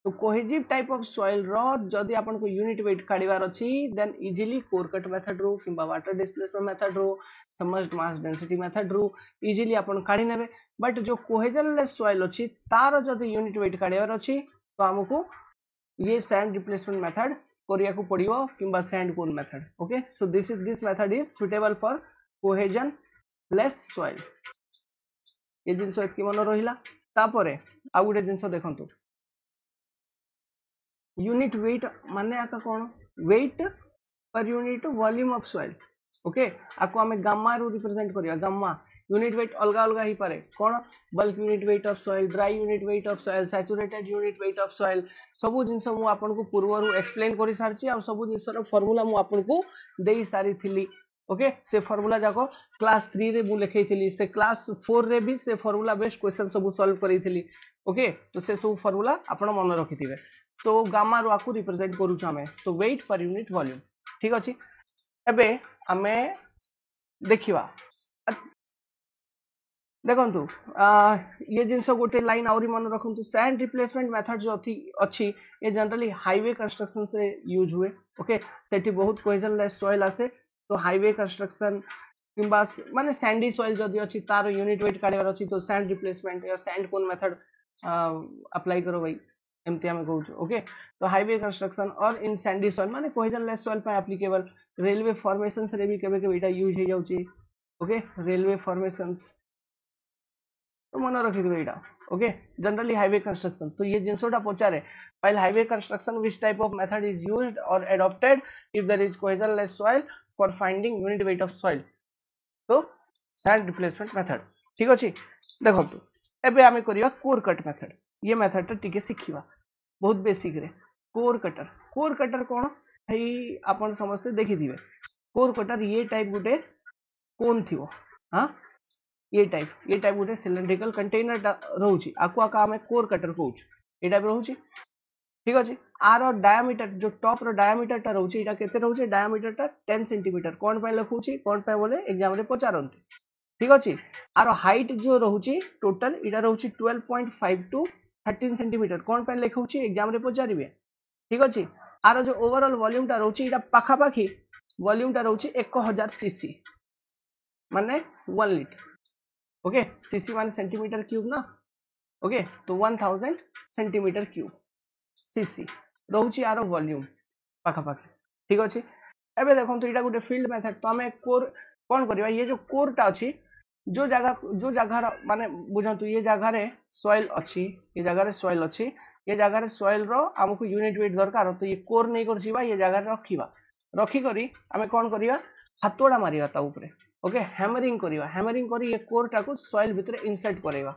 तो कोहेजिव टाइप ऑफ सॉइल रो जदी अपन को यूनिट वेट काढिवार अछि then easily core cut method रो किबा वाटर डिस्प्लेसमेंट मेथड रो सबमर्ज्ड मास डेंसिटी मेथड रो इजीली अपन काढि नेबे बट जो कोहेजनलेस सॉइल अछि तार जदी यूनिट वेट काढिवार अछि तो हमको ये सैंड रिप्लेसमेंट मेथड करिया को पड़ियो किबा सैंड कोन method okay so this method is suitable for cohesionless soil ये जिंस एतकी मन रहिला तापरे आ गुटे जिंस देखंतु यूनिट वेट माने आका कोन weight per unit volume of soil okay आको हमें गामा रो रिप्रेजेंट करिया गामा यूनिट वेट अलग अलग ही पारे कोन bulk unit weight of soil dry unit weight of soil saturated unit weight of soil सबु जिंस मु आपन को पूर्व एक्सप्लेन करि सारची आ सबु जिंस रो फार्मूला मु आपन को देई सारी थिली ओके से फार्मूला जाको क्लास 3 रे मु लिखै थिली से क्लास 4 रे भी से फार्मूला बेस्ड क्वेश्चन सबु सॉल्व करि थिली ओके तो से सब फार्मूला आपण मन रखिथिबे तो गामा रो आकु रिप्रेजेंट करू छामे तो वेट पर यूनिट वॉल्यूम ठीक अछि एबे हमें देखिवा देखंतु ये जिंस गोटे लाइन आउरी मन रखंतु सैंड रिप्लेसमेंट मेथड जो अछि ये जनरली हाईवे कंस्ट्रक्शन से यूज हुए ओके सेठी बहुत कोहेजनलेस सॉइल आसे तो हाईवे कंस्ट्रक्शन किंबा माने सैंडी सॉइल जदी अछि तार यूनिट वेट काढिवार अछि तो सैंड रिप्लेसमेंट या सैंड कोन मेथड अप्लाई करो भाई एमती हमें कहू ओके तो हाईवे कंस्ट्रक्शन और इन सैंडी सॉइल माने कोहेजनलेस सॉइल पे एप्लीकेबल रेलवे फॉर्मेशंस रे भी केबे केबे इटा यूज हे जाउची ओके रेलवे फॉर्मेशंस तो मन रखिथिबे एटा ओके जनरली हाईवे कंस्ट्रक्शन तो ये जिंसोटा पचारे while highway construction which type of method is used or adopted if there is cohesionless soil for finding unit weight of soil तो sand replacement method ठीक अछि देखंतु एबे आमे करिया कोर कट मेथड ये मेथड टा टिके सिखिबा बहुत बेसिक रे कोर कटर कोन हई आपण समझते देखि दिबे कोर कटर ये टाइप गुटे कोन थिवो हां ये टाइप गोटे सिलिंड्रिकल कंटेनर रोची आको आका हमें कोर कटर कहूछ ये टाइप रोची ठीक अछि आर डायमीटर जो टॉप रो डायमीटर टा रोची एटा केते रोची डायमीटर टा 10 सेंटीमीटर कोन पे लिखुची कोन पे बोले एग्जाम रे पचारंती ठीक अछि आर हाइट जो रोची टोटल एटा रोची 12.5 टू 13 सेंटीमीटर कोन पे लिखुची एग्जाम रे पचारिबे ठीक अछि आर जो ओवरऑल वॉल्यूम टा रोची एटा पाखा पाखी वॉल्यूम टा रोची 1000 सीसी माने 1 लीटर ओके सीसी मान सेंटीमीटर क्यूब ना ओके तो 1000 सेंटीमीटर क्यूब सीसी रोची आरो वॉल्यूम पाखा पाखी ठीक अछि एबे देखो तो एटा गोटे फील्ड मेथड तो हमें कोर कोन करबा ये जो कोर टा अछि जो जगह माने बुझंतु ये जगह रे सॉइल अछि ये जगह रे सॉइल अछि ये जगह रे सॉइल रो हमकु यूनिट वेट दरकार तो ये कोर नै कर छिबा ये जगह रे रखी करी हमें कोन करिया हातोड़ा मारिया ता ऊपर ओके हैमरिंग करी ये कोर टाको सॉइल भितर इंसर्ट करेगा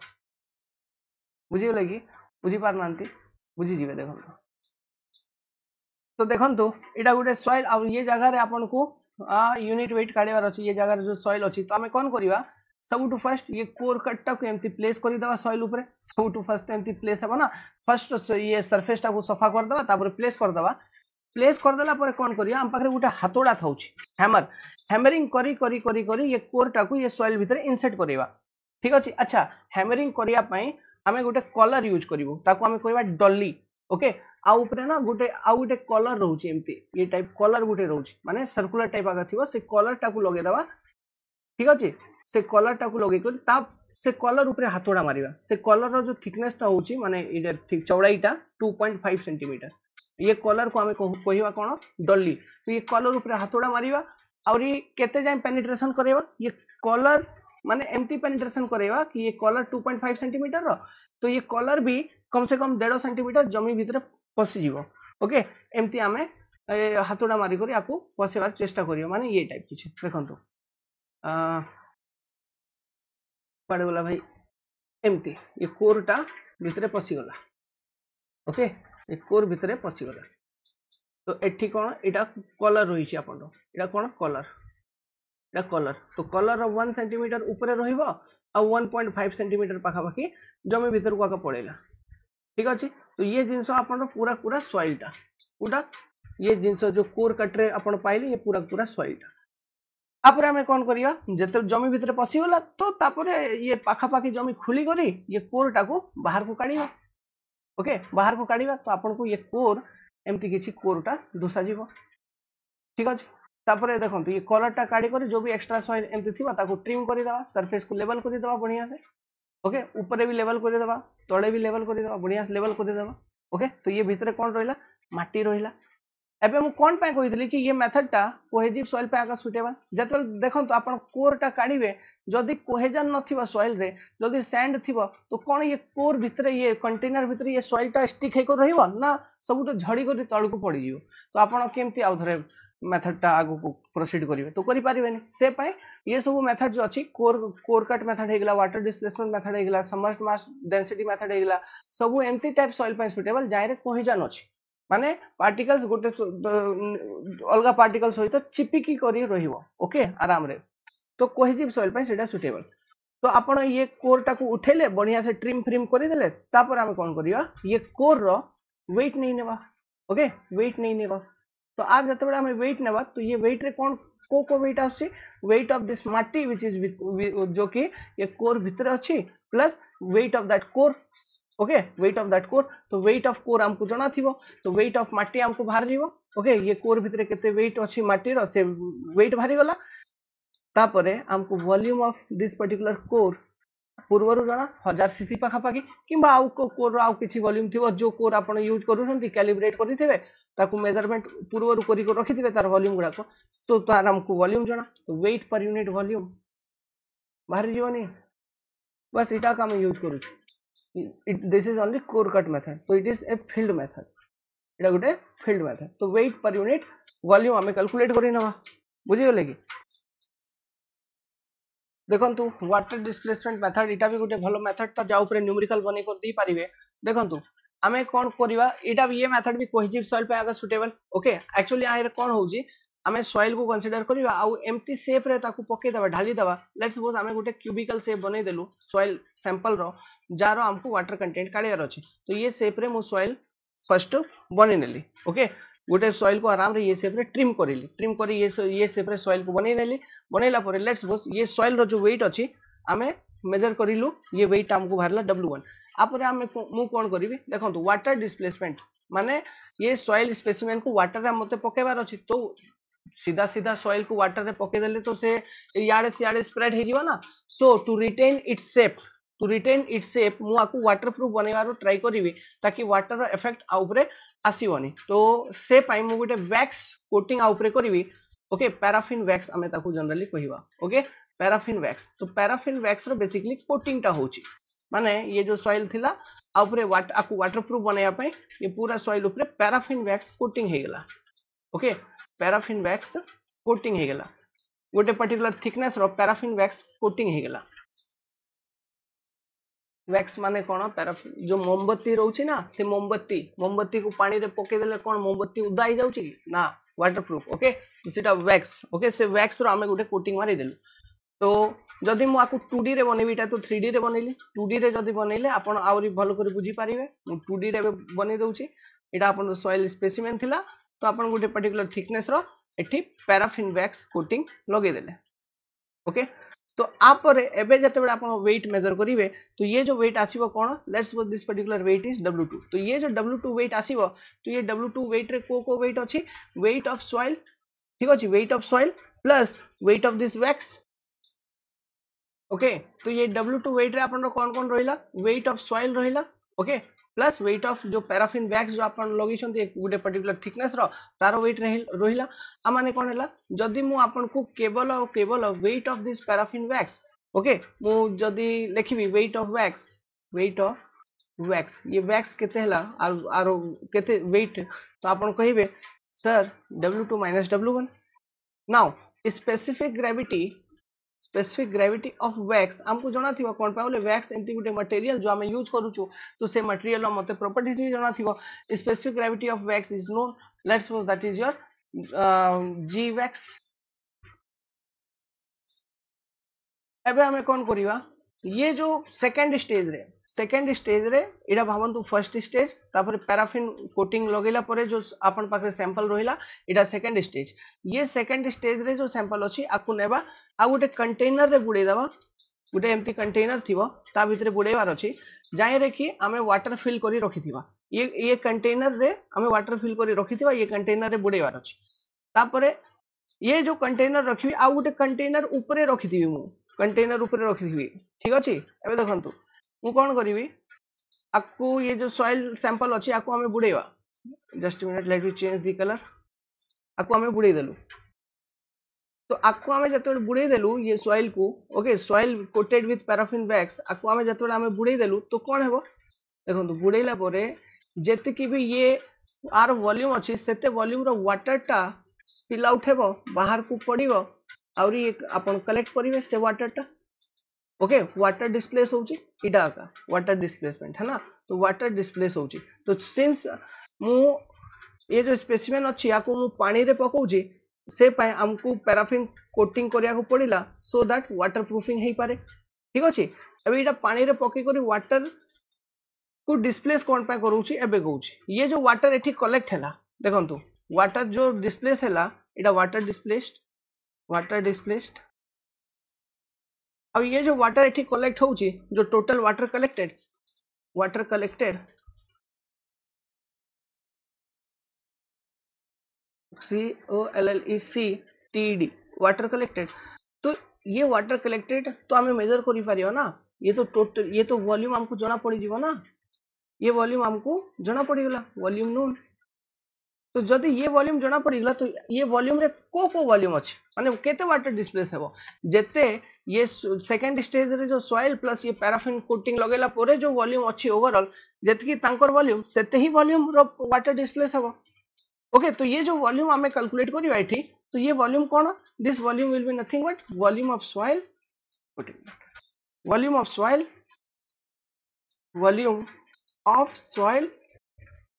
बुझी लगी बुझी पार नांती बुझी जीवे देखो तो देखंतु एटा गोटे सॉइल आ ये जगह रे आपन को यूनिट वेट काढिवार अछि ये जगह रे जो सॉइल अछि तो हमें कोन करिवा सबटू फर्स्ट ये कोर कट टाको एमती प्लेस करि दवा सॉइल ऊपर सबटू फर्स्ट एमती प्लेस हबो ना फर्स्ट ये सरफेस टाको सफा कर दवा तापर प्लेस कर दवा प्लेस कर देला पर कोन करिया हम पाखरे गोटे हातोड़ा थाउची हैमरिंग करी ये कोर टाको ये सॉइल भितर इंसर्ट करेवा ठीक अछि अच्छा हैमरिंग करिया पई हमें गोटे कलर यूज करिवो ताको हमें करबा डॉली ओके आ ऊपर ना गोटे कलर रहउची एमती ये टाइप कलर गोटे रहउची माने सर्कुलर टाइप आगा थिवो से कलर टाको लगे दवा ठीक अछि से कलर टाको लगे कर ता से कलर ऊपर हाथोड़ा मारिबा से कलर रो जो थिकनेस ता होची माने इडे ठीक चौड़ाईटा 2.5 सेंटीमीटर ये कलर को हमें कहिबा कोन डली तो ये कलर ऊपर हाथोड़ा मारिबा और ये केते जाय पेनिट्रेशन करेबा ये कलर माने एमती पेनिट्रेशन करेबा कि ये कलर 2.5 सेंटीमीटर रो तो ये कलर भी कम से कम 1.5 सेंटीमीटर जमी भीतर पसी जीवो ओके एमती हमें हाथोड़ा मारी करी आपको पसेबार चेष्टा करियो माने ये टाइप किछि देखंतु पड़े गला भाई एमती ये कोरटा भितरे पसी गला ओके ये कोर भितरे पसी गला तो एठी कोन एटा कलर रहिछि आपन एटा कोन कलर एटा कलर तो कलर 1 सेंटीमीटर ऊपर रहिबो आ 1.5 सेंटीमीटर पाखा पाखी जमी भीतर को आका पड़ेला ठीक अछि तो ये जिंस आपन पूरा पूरा सॉइलटा पूरा ये जिंस जो कोर कटरे आपन पाइले ये पूरा पूरा सॉइलटा तापर हमें कौन करिया जते जमी भीतर पसी गला तो तापर ये पाखा पाखी जमी खुली करी ये कोरटा को बाहर को काढिबा ओके बाहर को काढिबा तो आपन को ये कोर एमती किछि कोरटा दोसा जीवो ठीक अछि तापर देखंतु ये कलरटा काढी करी जो भी एक्स्ट्रा सॉइल एमती थिबा ताको ट्रिम करि देबा सरफेस को लेवल करि देबा बढ़िया से ओके ऊपर भी लेवल करि देबा तळे भी लेवल करि देबा बढ़िया से लेवल करि देबा ओके तो ये भीतर कोन रहिला माटी रहिला एबे मु कोन पे कहितली कि ये मेथड टा कोहेजिव सॉइल पे आका सुटेबल जतल देखंतु आपण कोरटा काढिबे जदी कोहेजन नथिबा सॉइल रे जदी सैंड थिबो तो कोन ये कोर भितरे ये कंटेनर भितरे ये सॉइल टा स्टिक हे को रहिबो ना सबुट झड़ी करी तळकु पड़ी जिवो तो आपण केमती आउथरे मेथड टा आगु को प्रोसीड करिवे तो करि पारिबेनी से पय ये सब मेथड जो अछि कोर कट मेथड हेगला वाटर डिस्प्लेसमेंट मेथड हेगला सबमर्ज्ड मास डेंसिटी मेथड हेगला सब एमती टाइप सॉइल पे सुटेबल जायरे कोहेजन अछि माने पार्टिकल्स गोटे अलगा पार्टिकल सहित चिपिकी करी रहिबो ओके आराम रे तो कोहेजिव सॉइल पे सेटा सुटेबल तो आपण ये कोर टाको उठेले बढ़िया से ट्रिम फ्रिम करि देले तापर हम कोन करिया ये कोर रो वेट नहीं नेबा ओके वेट नहीं नेबा तो आज जते बडा हम वेट नेबा तो ये वेट रे कोन को वेट आसी वेट ऑफ दिस माटी व्हिच इज जो कि ये कोर भीतर अछि plus weight of that core okay weight of that core तो वेट ऑफ कोर हमको जणा थिबो तो वेट ऑफ माटी हमको बाहर जीवो ओके ये कोर भितरे केते वेट अछि माटी रो से वेट भारी गला तापरे हमको volume of this particular core पूर्वरु जणा 1000 सीसी पाखा पाखी किबा आउ को कोर आउ किछि वॉल्यूम थिबो जो कोर आपण यूज करूछंती कैलिब्रेट करिथिबे ताकू मेजरमेंट पूर्वरु करी को रखिथिबे तार वॉल्यूम गुडा को तो तार हमको वॉल्यूम जणा तो वेट पर यूनिट वॉल्यूम बाहर जीवनी बस इटा का हम use करूछु this is only core cut method so it is a field method Etah Gute field method तो weight per unit volume हमें कैलकुलेट करि नवा बुझि गेले कि देखंतु वाटर डिस्प्लेसमेंट मेथड इटा भी गुटे भलो मेथड ता जा ऊपर न्यूमेरिकल बनै कर दी पारिबे देखंतु हमें कोन करबा एटा भी ये मेथड भी कोहेजिव सॉइल पे आगा सुटेबल ओके एक्चुअली आयर कोन होउजी हमें सॉइल को कंसीडर करिबा आ एम्प्टी शेप रे ताकू पके दबा ढाली दबा लेट्स सपोज हमें गुटे क्यूबिकल शेप बनै देलु सॉइल सैंपल रो जारो हमको वाटर कंटेंट काढियार अछि तो ये शेप रे मो सॉइल फर्स्ट बनै नेली ओके गोटे सॉइल को आराम रे ये शेप रे ट्रिम करी ये शेप रे सॉइल को बनै नेली बनैला पर लेट्स सपोज ये सॉइल रो जो वेट अछि हमें मेजर करिलु ये वेट हमको भारला W1 आपरे हमें मु कोन करिवि देखंतु वाटर डिस्प्लेसमेंट माने ये सॉइल स्पेसिमेन को वाटर रे मते पकेबार अछि तो सीधा सीधा सॉइल को वाटर रे पके देले तो से याडे सियाडे स्प्रेड हे जीवा ना सो टू रिटेन इट्स शेप मु आकु वाटर प्रूफ बनेबारो ट्राई करिवि ताकि वाटर रो इफेक्ट आ ऊपरे आसीवनी तो से पाई मु गुटे वैक्स कोटिंग आ ऊपरे करिवि ओके पैराफिन वैक्स हमें ताकु जनरली कहिबा ओके पैराफिन वैक्स तो paraffin wax row basically coating टा होची माने ये जो सॉइल थिला आ ऊपरे आकु वाटर प्रूफ बनेया पई ये पूरा सॉइल ऊपरे पैराफिन वैक्स कोटिंग हे गेला ओके पैराफिन वैक्स कोटिंग हे गेला गोटे पर्टिकुलर थिकनेस रो पैराफिन वैक्स कोटिंग हे गेला वैक्स माने कोन पैराफिन जो मोमबत्ती रहउची ना से मोमबत्ती को पानी रे पके देले कोन मोमबत्ती उदाई जाउची ना वाटरप्रूफ ओके तो सेटा वैक्स ओके से वैक्स रो हमें गोटे कोटिंग मारी देलु तो जदि मु आकु 2D रे बनेबिटा तो 3D रे बनेली 2D रे जदि बनेले आपण आउरी भलो करे बुझी पारिबे मु 2D रे बने दउची एटा आपण सॉइल स्पेसिमेन थिला तो आपण गोटे पर्टिकुलर थिकनेस रो एठी पैराफिन वैक्स कोटिंग लगे देले ओके तो आपरे एबे जते बडा आपण वेट मेजर करिवे तो ये जो वेट आसीबो कोन let's suppose this particular weight is W2 तो ये जो W2 वेट आसीबो तो ये W2 वेट रे को वेट अछि वेट ऑफ सॉइल ठीक अछि wait of soil plus weight of this wax okay तो ये W2 वेट रे आपन कौन कौन रहिला वेट ऑफ सॉइल रहिला ओके प्लस वेट ऑफ जो पैराफिन वैक्स जो आपन लगै छथि गुटे पर्टिकुलर थिकनेस रो तार वेट रहिला आ माने कोन हैला जदी मु आपन को केवल weight of this paraffin wax okay मु जदी लिखिबी वेट ऑफ वैक्स ये वैक्स केते हैला आरो केते वेट तो आपन कहिबे sir W2 - W1 now specific gravity of wax हमको जना थिबो कोन पाउले वैक्स एंटी गुटे मटेरियल जो हम यूज करूछु तो से मटेरियल रो मते प्रॉपर्टीज भी जना थिबो specific gravity of wax is known let's suppose that is your g wax एबे हमें कोन करिवा ये जो सेकंड स्टेज रे इडा भावंतु फर्स्ट स्टेज तापर पैराफिन कोटिंग लगेला परे जो आपन पाखे सैंपल रहिला इडा सेकंड स्टेज ये सेकंड स्टेज रे जो सैंपल अछि आकु नेबा आ गुटे कंटेनर रे बुडे दबा गुटे एम्प्टी कंटेनर थिबो ता भितरे बुडेबार अछि जाय रे कि हमें वाटर फिल करी रखिथिबा ये कंटेनर रे हमें वाटर फिल करी रखिथिबा ये कंटेनर रे बुडेबार अछि तापरे ये जो कंटेनर रखिबी आ गुटे कंटेनर ऊपरे रखिथिबी मु कंटेनर ऊपरे रखिथिबी ठीक अछि एबे देखंतु मु कोन करिवि आपको ये जो सॉइल सैंपल अच्छी आपको हमें बुड़ेवा just minute let me change the colour आपको हमें बुड़े देलु तो आपको हमें जतबे बुड़े देलु ये सॉइल को okay soil coated with paraffin wax आपको हमें जतबे हमें बुड़े देलु तो कोन हेबो देखंतु बुड़ेला परे जेति की भी ये आर वॉल्यूम अच्छी सेते वॉल्यूम रो वाटर टा स्पिल आउट हेबो बाहर को पड़िबो और ये अपन कलेक्ट करिवे से वाटर टा ओके वाटर डिस्प्लेस होची इडा का वाटर डिस्प्लेसमेंट है ना तो वाटर डिस्प्लेस होची तो सिंस मु ये जो स्पेसिमेन अछि याको मु पानी रे पकोउची से पाए हमको पैराफिन कोटिंग करिया को पड़िला सो दैट वाटर प्रूफिंग हेई पारे ठीक अछि अबे इडा पानी रे पके करी वाटर को डिस्प्लेस कोन पाए करूची एबे कहूची ये जो वाटर एठी कलेक्ट हैला देखंतु वाटर जो डिस्प्लेस हैला इडा वाटर डिस्प्लेस्ड अब ये जो वाटर एठी कलेक्ट होची जो total water collected COLLECTED water collected तो ये वाटर कलेक्टेड तो हमें मेजर करि पारियो ना ये तो टोटल ये तो वॉल्यूम हमको जना पड़ी जीवो ना ये वॉल्यूम हमको जना पड़ी गला वॉल्यूम नोन तो जदि ये वॉल्यूम जना पड़ीगला तो ये वॉल्यूम रे को वॉल्यूम अछि माने केते वाटर डिस्प्लेस हेबो जेते ये सेकंड स्टेज रे जो सॉइल प्लस ये पैराफिन कोटिंग लगेला परे जो वॉल्यूम अछि ओवरऑल जेतकी तांकर वॉल्यूम सेते ही वॉल्यूम रो वाटर डिस्प्लेस हेबो ओके तो ये जो वॉल्यूम हमें कैलकुलेट करियो एठी तो ये volume cone this volume will be nothing but volume of soil volume of soil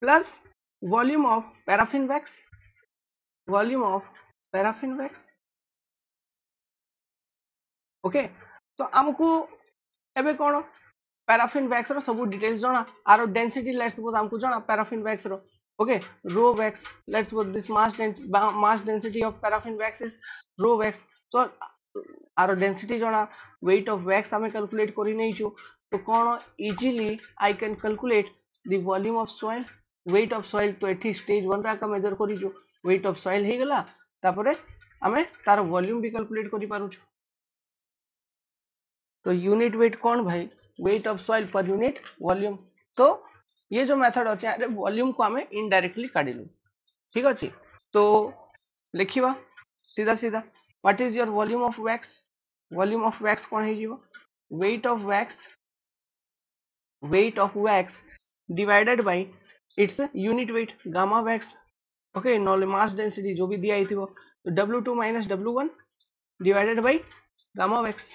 plus volume of paraffin wax okay तो हमको एबे कोन पैराफिन वैक्स रो सब डिटेल्स जाना आरो डेंसिटी लेट्स सपोज हमको जाना paraffin wax rho okay rho wax let's suppose this mass density of paraffin wax is rho wax तो आरो डेंसिटी जाना वेट ऑफ वैक्स हमें कैलकुलेट करि नै छु तो कोन easily I can calculate the volume of soil weight of soil तो एठी स्टेज 1 रा का मेजर करि छु वेट ऑफ सॉइल हे गला तापरे हमें तार वॉल्यूम भी कैलकुलेट करि पारु छु तो यूनिट वेट कौन भाई वेट ऑफ सॉइल पर यूनिट वॉल्यूम तो ये जो मेथड अच्छे अरे वॉल्यूम को हमें इनडायरेक्टली काढिलु ठीक अछि तो लिखिबा सीधा सीधा what is your volume of wax कौन है जीवो weight of wax divided by its unit weight gamma wax okay नॉले मास डेंसिटी जो भी दिया ही थी वो तो W2 - W1 divided by gamma wax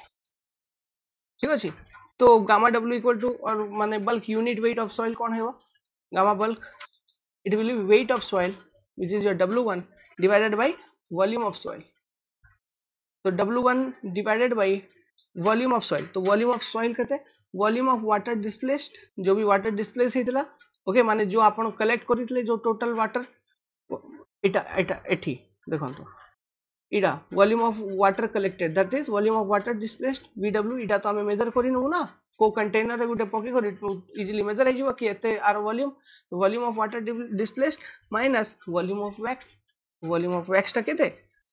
ठीक अछि तो गामा W इक्वल टू और माने bulk unit weight of soil कौन है वो gamma bulk it will be wait of soil which is your W1 divided by volume of soil तो W1 divided by volume of soil तो वॉल्यूम ऑफ सॉइल कहते वॉल्यूम ऑफ वाटर डिस्प्लेस्ड जो भी वाटर डिस्प्लेस हेतला ओके माने जो आपण कलेक्ट करितले जो टोटल वाटर इटा इटा एठी देखंतो इडा volume of water collected that is volume of water displaced VW इटा तो हमें मेजर करि नु ना को कंटेनर रे गुटे पके करि इजीली मेजर हेजिवो कि एते आर वॉल्यूम तो volume of water displaced minus volume of wax टा केते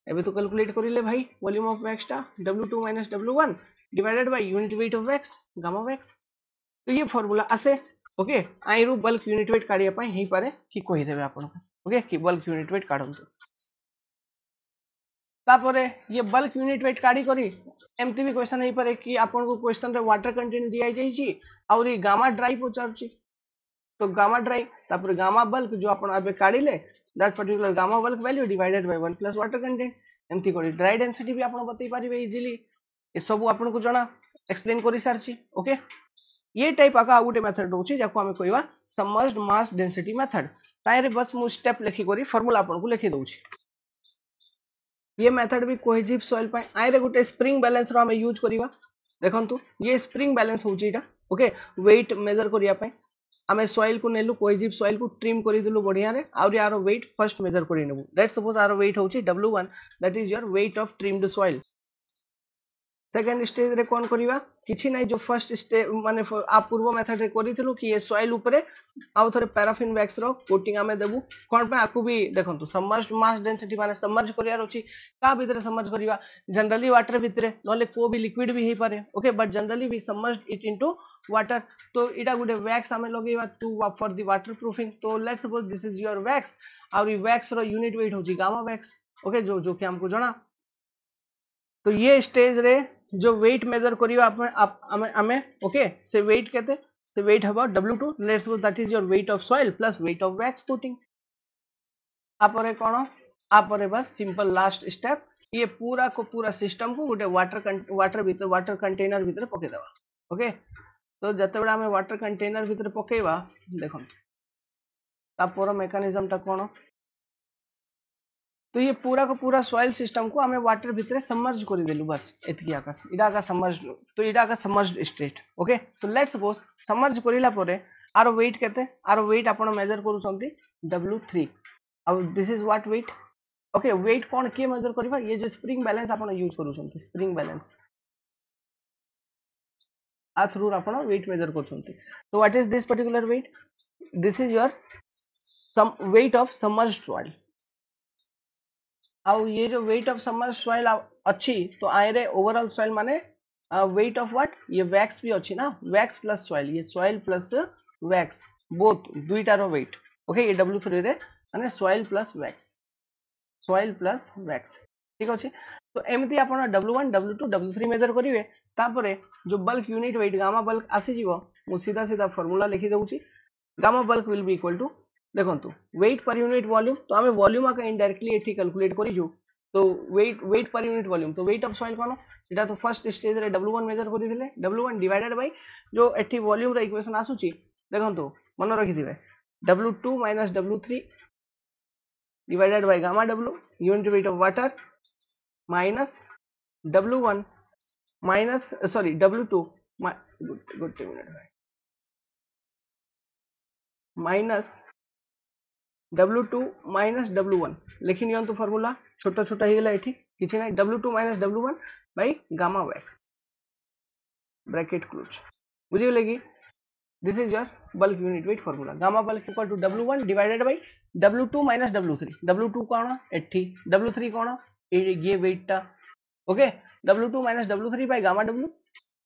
एबे तो कैलकुलेट करिले भाई वॉल्यूम ऑफ वैक्स टा W2 - W1 divided by unit weight of wax gamma wax. तो ये फॉर्मूला आसे ओके आई रु बल्क यूनिट वेट काढिया पई हेई पारे कि कहि देबे आपन ओके कि बल्क यूनिट वेट काढंतु तापरे ये बल्क यूनिट वेट काढी करी एमती भी क्वेश्चन हेई पारे कि आपन को क्वेश्चन रे वाटर कंटेंट दिया जाई छी और गामा ड्राई पचारची तो गामा ड्राई तापर गामा बल्क जो आपण अबे काढिले that particular gamma bulk value divided by 1 plus water content एमती कोडी ड्राई डेंसिटी भी आपण बतई पारिबे इजीली ए सब आपण को जणा एक्सप्लेन करि सारची ओके ये टाइप आका आउटे मेथड होची जाको हमें कहवा सबमर्ज्ड मास डेंसिटी मेथड तारे बस मु स्टेप लिखि करी फार्मूला आपण को लिखि दउची ये मेथड भी कोहेसिव सॉइल पय आइरे गुटे स्प्रिंग बैलेंस रो हमें यूज करिवा देखंतु ये स्प्रिंग बैलेंस होची एटा ओके वेट मेजर करिया पय आमे सॉइल को नेलु कोहेसिव सॉइल को ट्रिम करि दिलु बढ़िया रे आउरी आरो वेट फर्स्ट मेजर करि नेबु लेट्स सपोज आरो वेट होची w1 that is your weight of trimmed soil second stage रे कोन करिवा किछि नै जो फर्स्ट स्टेज माने आ पूर्व मेथड रे करिथिलु कि ये सॉइल ऊपरे आउ थरे पैराफिन वैक्स रो कोटिंग आमे देबु कोन पे आकु भी देखंतु सबमर्ज्ड मास डेंसिटी माने सबमर्ज करियार अछि का भीतर सबमर्ज करिवा जनरली वाटर भीतर नले को भी लिक्विड भी हे पारे okay but generally we submerged it into water तो इटा गुटे वैक्स आमे लगेवा to for the water proofing तो let's suppose this is your wax और ये वैक्स रो यूनिट वेट होची गामा वैक्स ओके जो कि हमको जाना तो ये स्टेज रे जो वेट मेजर करिवा आमे ओके से वेट केते से वेट हबा w2 let's suppose that is your weight of soil plus weight of wax coating आपरे कोन आपरे बस सिंपल लास्ट स्टेप ये पूरा को पूरा सिस्टम को गुटे वाटर कंटेनर भीतर पके देबा ओके तो जते बेला हमें वाटर कंटेनर भीतर पकेवा देखो तापर मेकानिज्म ता कोन तो ये पूरा का पूरा सॉइल सिस्टम को हमें वाटर भीतर सबमर्ज कर देलु बस एतकी आकाश इडा का सबमर्ज तो इडा का सबमर्ज्ड स्टेट ओके तो लेट्स सपोज सबमर्ज करिला परे आरो वेट केते आरो वेट आपण मेजर करू छंती w3 अब this is what weight okay weight कोन के मेजर करबा ये जो स्प्रिंग बैलेंस आपण यूज करू छंती स्प्रिंग बैलेंस आ थ्रू आपण वेट मेजर करू छंती तो what is this particular weight this is your some weight of submerged soil आउ ये जो वेट ऑफ सबमर्ज्ड सॉइल अच्छी तो आइरे ओवरऑल सॉइल माने वेट ऑफ व्हाट ये वैक्स भी अच्छी ना वैक्स प्लस सॉइल ये सॉइल प्लस वैक्स बोथ दुईटार वेट ओके ये w3 रे माने सॉइल प्लस वैक्स ठीक अछि तो एमती आपण w1 w2 w3 मेजर करिवे तापरे जो bulk unit weight gamma bulk आसी जीवो मु सीधा सीधा फार्मूला लिखि दउची gamma bulk will be equal to देखंतु वेट पर यूनिट वॉल्यूम तो हमें वॉल्यूम आका इनडायरेक्टली एठी कैलकुलेट करिजु तो वेट पर यूनिट वॉल्यूम तो वेट ऑफ सॉइल कोन सेटा तो फर्स्ट स्टेज रे w1 मेजर करि दिले w1 डिवाइडेड बाय जो एठी वॉल्यूम रे इक्वेशन आसुची देखंतु मन रखि दिबे w2 - w3 divided by gamma w unit weight of water minus w1 minus sorry w2 good minute minus w2 minus w1 लिखि नियंतु फार्मूला छोटा छोटा ही गला एठी किछि नै w2 minus w1 by gamma wax bracket close बुझि गेले कि this is your bulk unit weight formula gamma bulk equal to w1 divided by w2 minus w3 w2 कोन एठी w3 कोन ये वेट टा okay w2 minus w3 by gamma w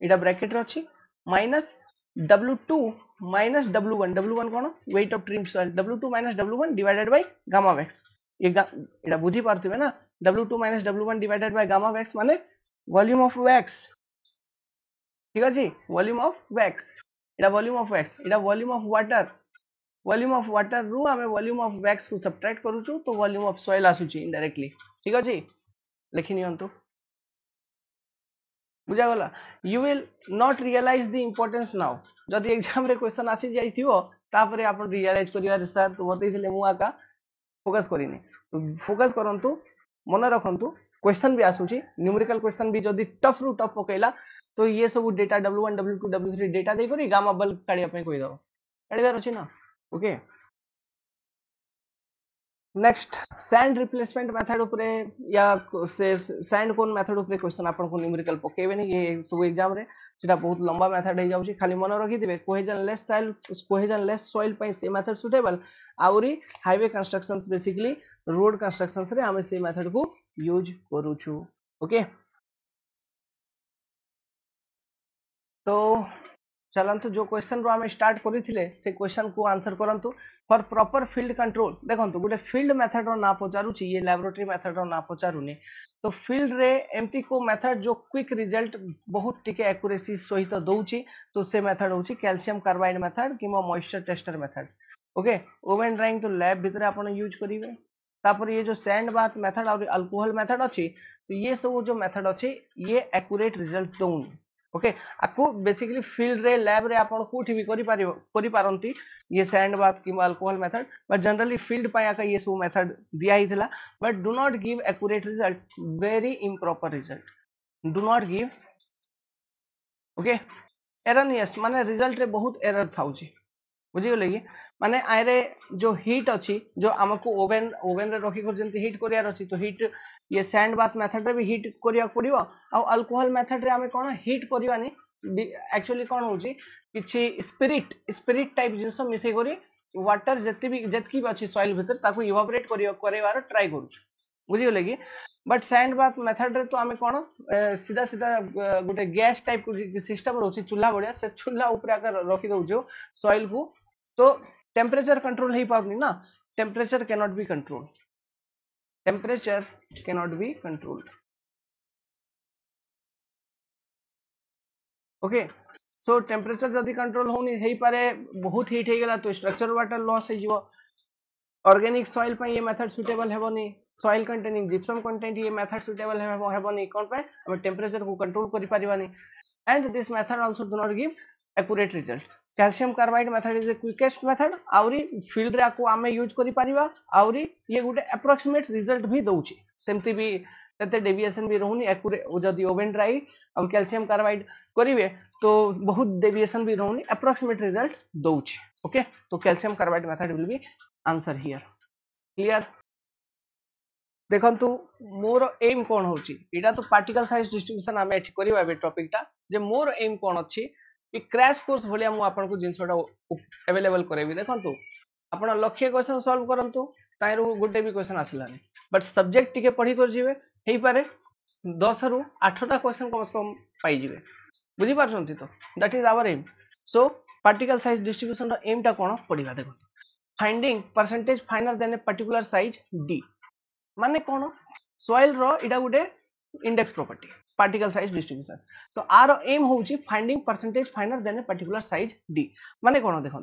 एटा ब्रैकेट रे अछि माइनस w2 माइनस w1 कोन weight of trimmed soil w2 minus w1 divided by gamma wax ये एटा बुझी पारथिबे ना w2 minus w1 divided by gamma wax माने वॉल्यूम ऑफ वैक्स ठीक अछि वॉल्यूम ऑफ वैक्स एटा वॉल्यूम ऑफ वैक्स एटा वॉल्यूम ऑफ वाटर रु हमें वॉल्यूम ऑफ वैक्स को सब्ट्रैक्ट करूछु तो वॉल्यूम ऑफ सॉइल आसुची इनडायरेक्टली ठीक अछि लिखि नियंतु बुझा गला you will not realize the importance now जदि एग्जाम रे क्वेश्चन आसी जाइथिबो तापरे आपण रियलाइज करिवार सर तो बतैथिले मु आका फोकस करिने तो फोकस करंतु मन रखंतु क्वेश्चन भी आसुची न्यूमेरिकल क्वेश्चन भी जदि टफ रु टफ पकेला तो ये सब data w1 w2 w3 data दे करी गामा बल्क काढिया पय कहि दबो काढिबार अछि ना okay next sand replacement method ऊपर या से सैंड कोन मेथड ऊपर क्वेश्चन आपन को न्यूमेरिकल पकेबे नहीं ये सब एग्जाम रे सेटा बहुत लंबा मेथड हे जाउची खाली मन रखि दिबे कोहेजन लेस सॉइल पय से मेथड सुटेबल आउरी highway constructions basically road constructions रे हमें से मेथड को यूज करूछु ओके तो चलतु जो क्वेश्चन रो आम स्टार्ट करते से क्वेश्चन को आंसर करंतु फॉर प्रॉपर फील्ड कंट्रोल देखो गोटे फील्ड मेथड रो ना पचारुची ये लैबोरेटरी मेथड रो ना पचारुनी तो फील्ड रे एमती को मेथड जो क्विक रिजल्ट बहुत टिके एक्यूरेसी सहित दउची तो से मेथड होची calcium carbide method keema moisture tester method okay oven drawing तो लैब भीतर आपण यूज करिवे तापर ये जो सैंड बाथ मेथड और अल्कोहल मेथड अच्छी तो ये सब जो मेथड अच्छी ये एक्यूरेट रिजल्ट दउनी ओके आपको बेसिकली फील्ड रे लैब रे आपण कोठी भी करि पारंती ये सैंड बाथ कि alcohol method but generally field पाया का ये सब मेथड दिया ही थिला but do not give accurate result very improper result do not give okay erroneous माने रिजल्ट रे बहुत एरर थाउची बुझी गले कि माने आरे जो हीट अच्छी जो आमको ओवन ओवन रे रखी कर जंती हीट करियार अच्छी तो हीट ये सैंड बाथ मेथड रे भी हीट करिया पड़िबो आ अल्कोहल मेथड रे आमे कोन हीट करबानी एक्चुअली कोन होची किछि स्पिरिट स्पिरिट टाइप जिंस मिसे करी वाटर जति भी अच्छी सॉइल भीतर ताको इवापोरेट करेवार ट्राई करू बुझी गले कि बट सैंड बाथ मेथड रे तो आमे कोन सीधा सीधा गोटे गैस टाइप सिस्टम रोची चूल्हा बढ़िया से चूल्हा ऊपर आकर रखी दउजो सॉइल को तो टेम्परेचर कंट्रोल हो पाउनी ना temperature cannot be control temperature cannot be controlled okay so temperature जदि कंट्रोल होनी हे पारे बहुत हीट हो गला तो स्ट्रक्चर वाटर लॉस हो ऑर्गेनिक सॉइल पे ये मेथड सुटेबल हेबनी सॉइल कंटेनिंग जिप्सम कंटेंट ये मेथड सुटेबल हेबनी कोन पे हम टेम्परेचर को कंट्रोल करि परिबानी and this method also do not give accurate result calcium carbide method is the quickest method आउरी फील्ड रे को आमे यूज करि परिबा आउरी ये गुटे अप्रोक्सीमेट रिजल्ट भी दउची सेमती भी तते डेविएशन भी रहउनी एक्यूरेट जदी ओवन ड्राई और कैल्शियम कार्बाइड करिवे तो बहुत डेविएशन भी रहउनी अप्रोक्सीमेट रिजल्ट दउची ओके तो calcium carbide method will be answer here clear देखंतु मोर एम कोन होची एटा तो पार्टिकल साइज डिस्ट्रीब्यूशन आमे एठी करिवा बे टॉपिकटा जे मोर एम कोन अछि कि क्रैश कोर्स भलिया मु आपन को जिंसोटा अवेलेबल करेबी देखंतु आपण लक्ष्य क्वेश्चन सॉल्व करंतु ताइरु गुटे भी क्वेश्चन आसिलानी बट सब्जेक्ट टिके पढी कर जिवे हेई पारे 10 रु 8टा क्वेश्चन कम से कम पाई जिवे बुझी पारछंती तो that is our aim so particle size distribution रो एम टा कोन पढिबा देखंतु finding percentage finer than a particular size D माने कौन सॉइल रो इडा गुटे index property particle size distribution तो आर एम होउची finding percentage finer than a particular size D माने कौन देखो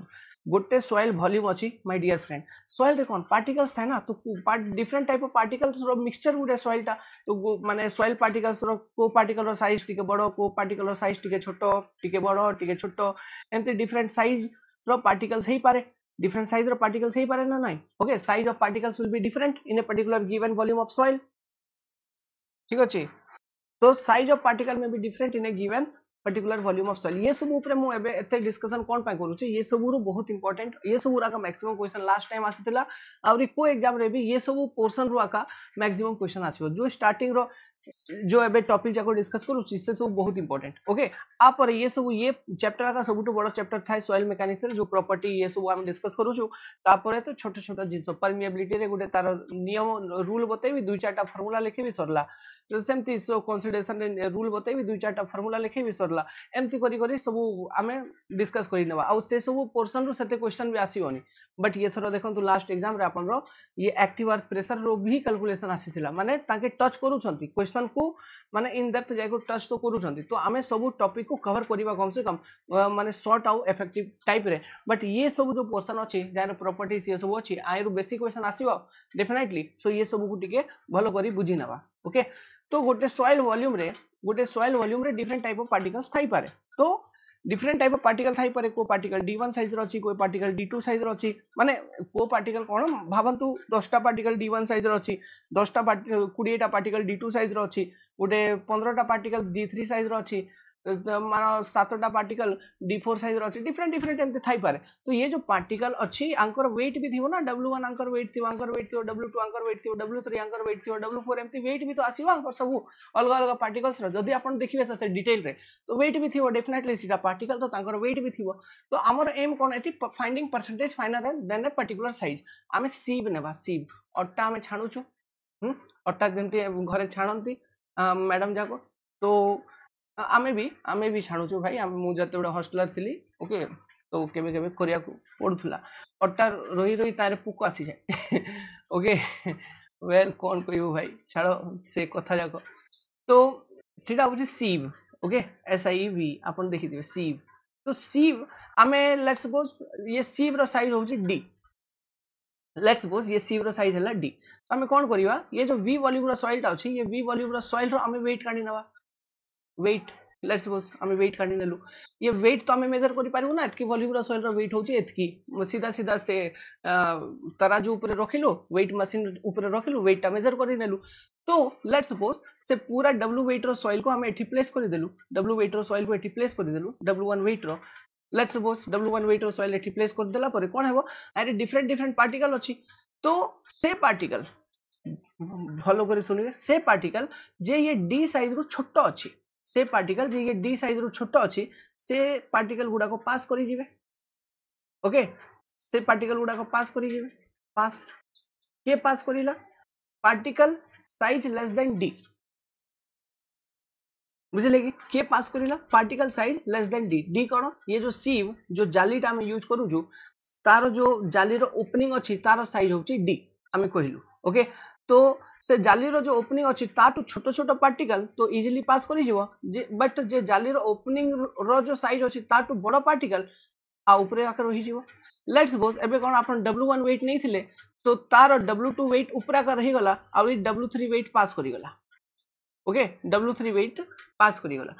गोटे सॉइल वॉल्यूम अछि माय डियर फ्रेंड सॉइल रे कौन पार्टिकल्स थाए ना तो different type of particles row mixture Gute soil टा तो माने सॉइल पार्टिकल्स रो को पार्टिकल रो साइज टिके बड़ो को पार्टिकल रो साइज टिके छोटो टिके बड़ो टिके छोटो एमती डिफरेंट साइज रो पार्टिकल्स हेई पारे different size of particles ही पारे ना नहीं okay size of particles will be different in a particular given volume of soil ठीक अछि तो size of particle may be different in a given particular volume of soil ये सब ऊपर मु एबे एते डिस्कशन कोन पाई करू छी ये सब रु बहुत इंपोर्टेंट ये सब का मैक्सिमम क्वेश्चन लास्ट टाइम आसीतिला और को एग्जाम रे भी ये सब पोर्शन रु का मैक्सिमम क्वेश्चन आसीबो जो स्टार्टिंग रो जो एबे टॉपिक जाको डिस्कस करू इससे सब बहुत इंपोर्टेंट ओके आप पर ये सब ये चैप्टर का सबुठ बड़ चैप्टर थाए सॉइल मेकानिक्स रे जो प्रॉपर्टी ये सब हम डिस्कस करू छु तापर तो छोट छोट जिंस परमिएबिलिटी रे गुटे तार नियम रूल बतेबी दुई चारटा फार्मूला लिखेबी सरला तो सेमती सो कंसीडरेशन रे रूल बतेबी दुई चारटा फार्मूला लिखेबी सरला एमती करी करी सब आमे डिस्कस करि नेबा आ से सब पोर्शन रो सेते क्वेश्चन भी आसीबोनी बट ये थरो देखंतु लास्ट एग्जाम रे आपन रो ये एक्टिव अर्थ प्रेशर रो भी कैलकुलेशन आसीथिला माने ताके टच करू छंती क्वेश्चन को माने इन डेप्थ जाको टच तो करू छंती तो आमे सब टॉपिक को कवर करिबा कम से कम माने शॉर्ट आउ इफेक्टिव टाइप रे बट ये सब जो पोर्शन अछि जाय प्रॉपर्टीज ये सब अछि आयरु बेसिक क्वेश्चन आसीबो डेफिनेटली सो ये सब को टिके भलो करी बुझी नबा ओके तो गोटे सॉइल वॉल्यूम रे डिफरेंट टाइप ऑफ पार्टिकल्स थाई पारे तो डिफरेंट टाइप ऑफ पार्टिकल थाई पारे को पार्टिकल D1 साइज रो अछि कोई पार्टिकल D2 साइज रो अछि माने को पार्टिकल कोन भाबंतु 10टा पार्टिकल D1 साइज रो अछि 10टा 20टा पार्टिकल D2 साइज रो अछि गोटे 15टा पार्टिकल D3 साइज रो अछि मानो 7टा पार्टिकल D4 साइज रो अछि डिफरेंट डिफरेंट एमते थाई पारे तो ये जो पार्टिकल अछि आंकर वेट भी थिवो ना W1 आंकर वेट थिवो W2 आंकर वेट थिवो W3 आंकर वेट थिवो W4 एमती वेट भी तो आसीबो आंकर सब अलग अलग पार्टिकल्स रो जदी आपण देखिबे सते डिटेल रे तो वेट भी थिवो डेफिनेटली सीधा पार्टिकल तो तांकर वेट भी थिवो तो हमर एम कोन एटी finding percentage finer than a particular size आमे सीव नेबा सीव अट्टा आमे छाणु छु अट्टा जेंती घरे छाणंती मैडम जाको तो आमे भी छाणुछु भाई मु जते बडे हॉस्टलर थिली ओके तो केबे केबे करिया को पडुथला अट्टा रही रही तारे पुक आसी जाए ओके वेल कोन कहू भाई छाड़ो से कथा जाको तो सीधा होची सीव ओके एस आई वी अपन देखि दिबे सीव तो सीव आमे लेट्स सपोज ये सीव रो साइज होची डी लेट्स सपोज ये सीव रो साइज हला डी तो आमे कोन करिवा ये जो वी वॉल्यूम रो सॉइल टा अछि ये वी वॉल्यूम रो सॉइल रो आमे वेट काढी नवा वेट लेट्स सपोज आमे वेट काढी नेलु ये वेट तो आमे मेजर करि पारबो ना एतकी वॉल्यूम रो सॉइल रो वेट होची एतकी सीधा सीधा से तराजू ऊपर रखिलो वेट मशीन ऊपर रखिलो वेट टा मेजर करि नेलु तो लेट्स सपोज से पूरा डब्ल्यू वेट रो सॉइल को आमे एठी प्लेस करि देलु डब्ल्यू वेट रो सॉइल को एठी प्लेस करि देलु w1 वेट रो लेट्स सपोज w1 वेट रो सॉइल एठी प्लेस कर देला परे कोन हेबो अरे डिफरेंट डिफरेंट पार्टिकल अछि तो से पार्टिकल भलो करी सुनिए से पार्टिकल जे ये डी साइज रो छोटो अछि से पार्टिकल जे ये डी साइज रो छोटो अछि से पार्टिकल गुडा को पास करी जिवे ओके से पार्टिकल गुडा को पास करी जिवे पास के पास करिला particle size less than D बुझले कि के पास करिला particle size less than D D कोन ये जो सीव जो जालीटा हम यूज करू जो तार जो जाली रो ओपनिंग अछि तार साइज होची डी हम कहिलु ओके तो से जाली रो जो ओपनिंग अछि ताटू छोटो छोटो पार्टिकल तो इजीली पास करि जिवो बट जे जाली रो ओपनिंग रो जो साइज अछि ताटू बडो पार्टिकल आ ऊपरे आकर रही जिवो लेट्स सपोज एबे कोन अपन w1 वेट नै थिले तो तार w2 वेट ऊपर आकर रही गला आ w3 वेट पास करि गला ओके w3 वेट पास करि गला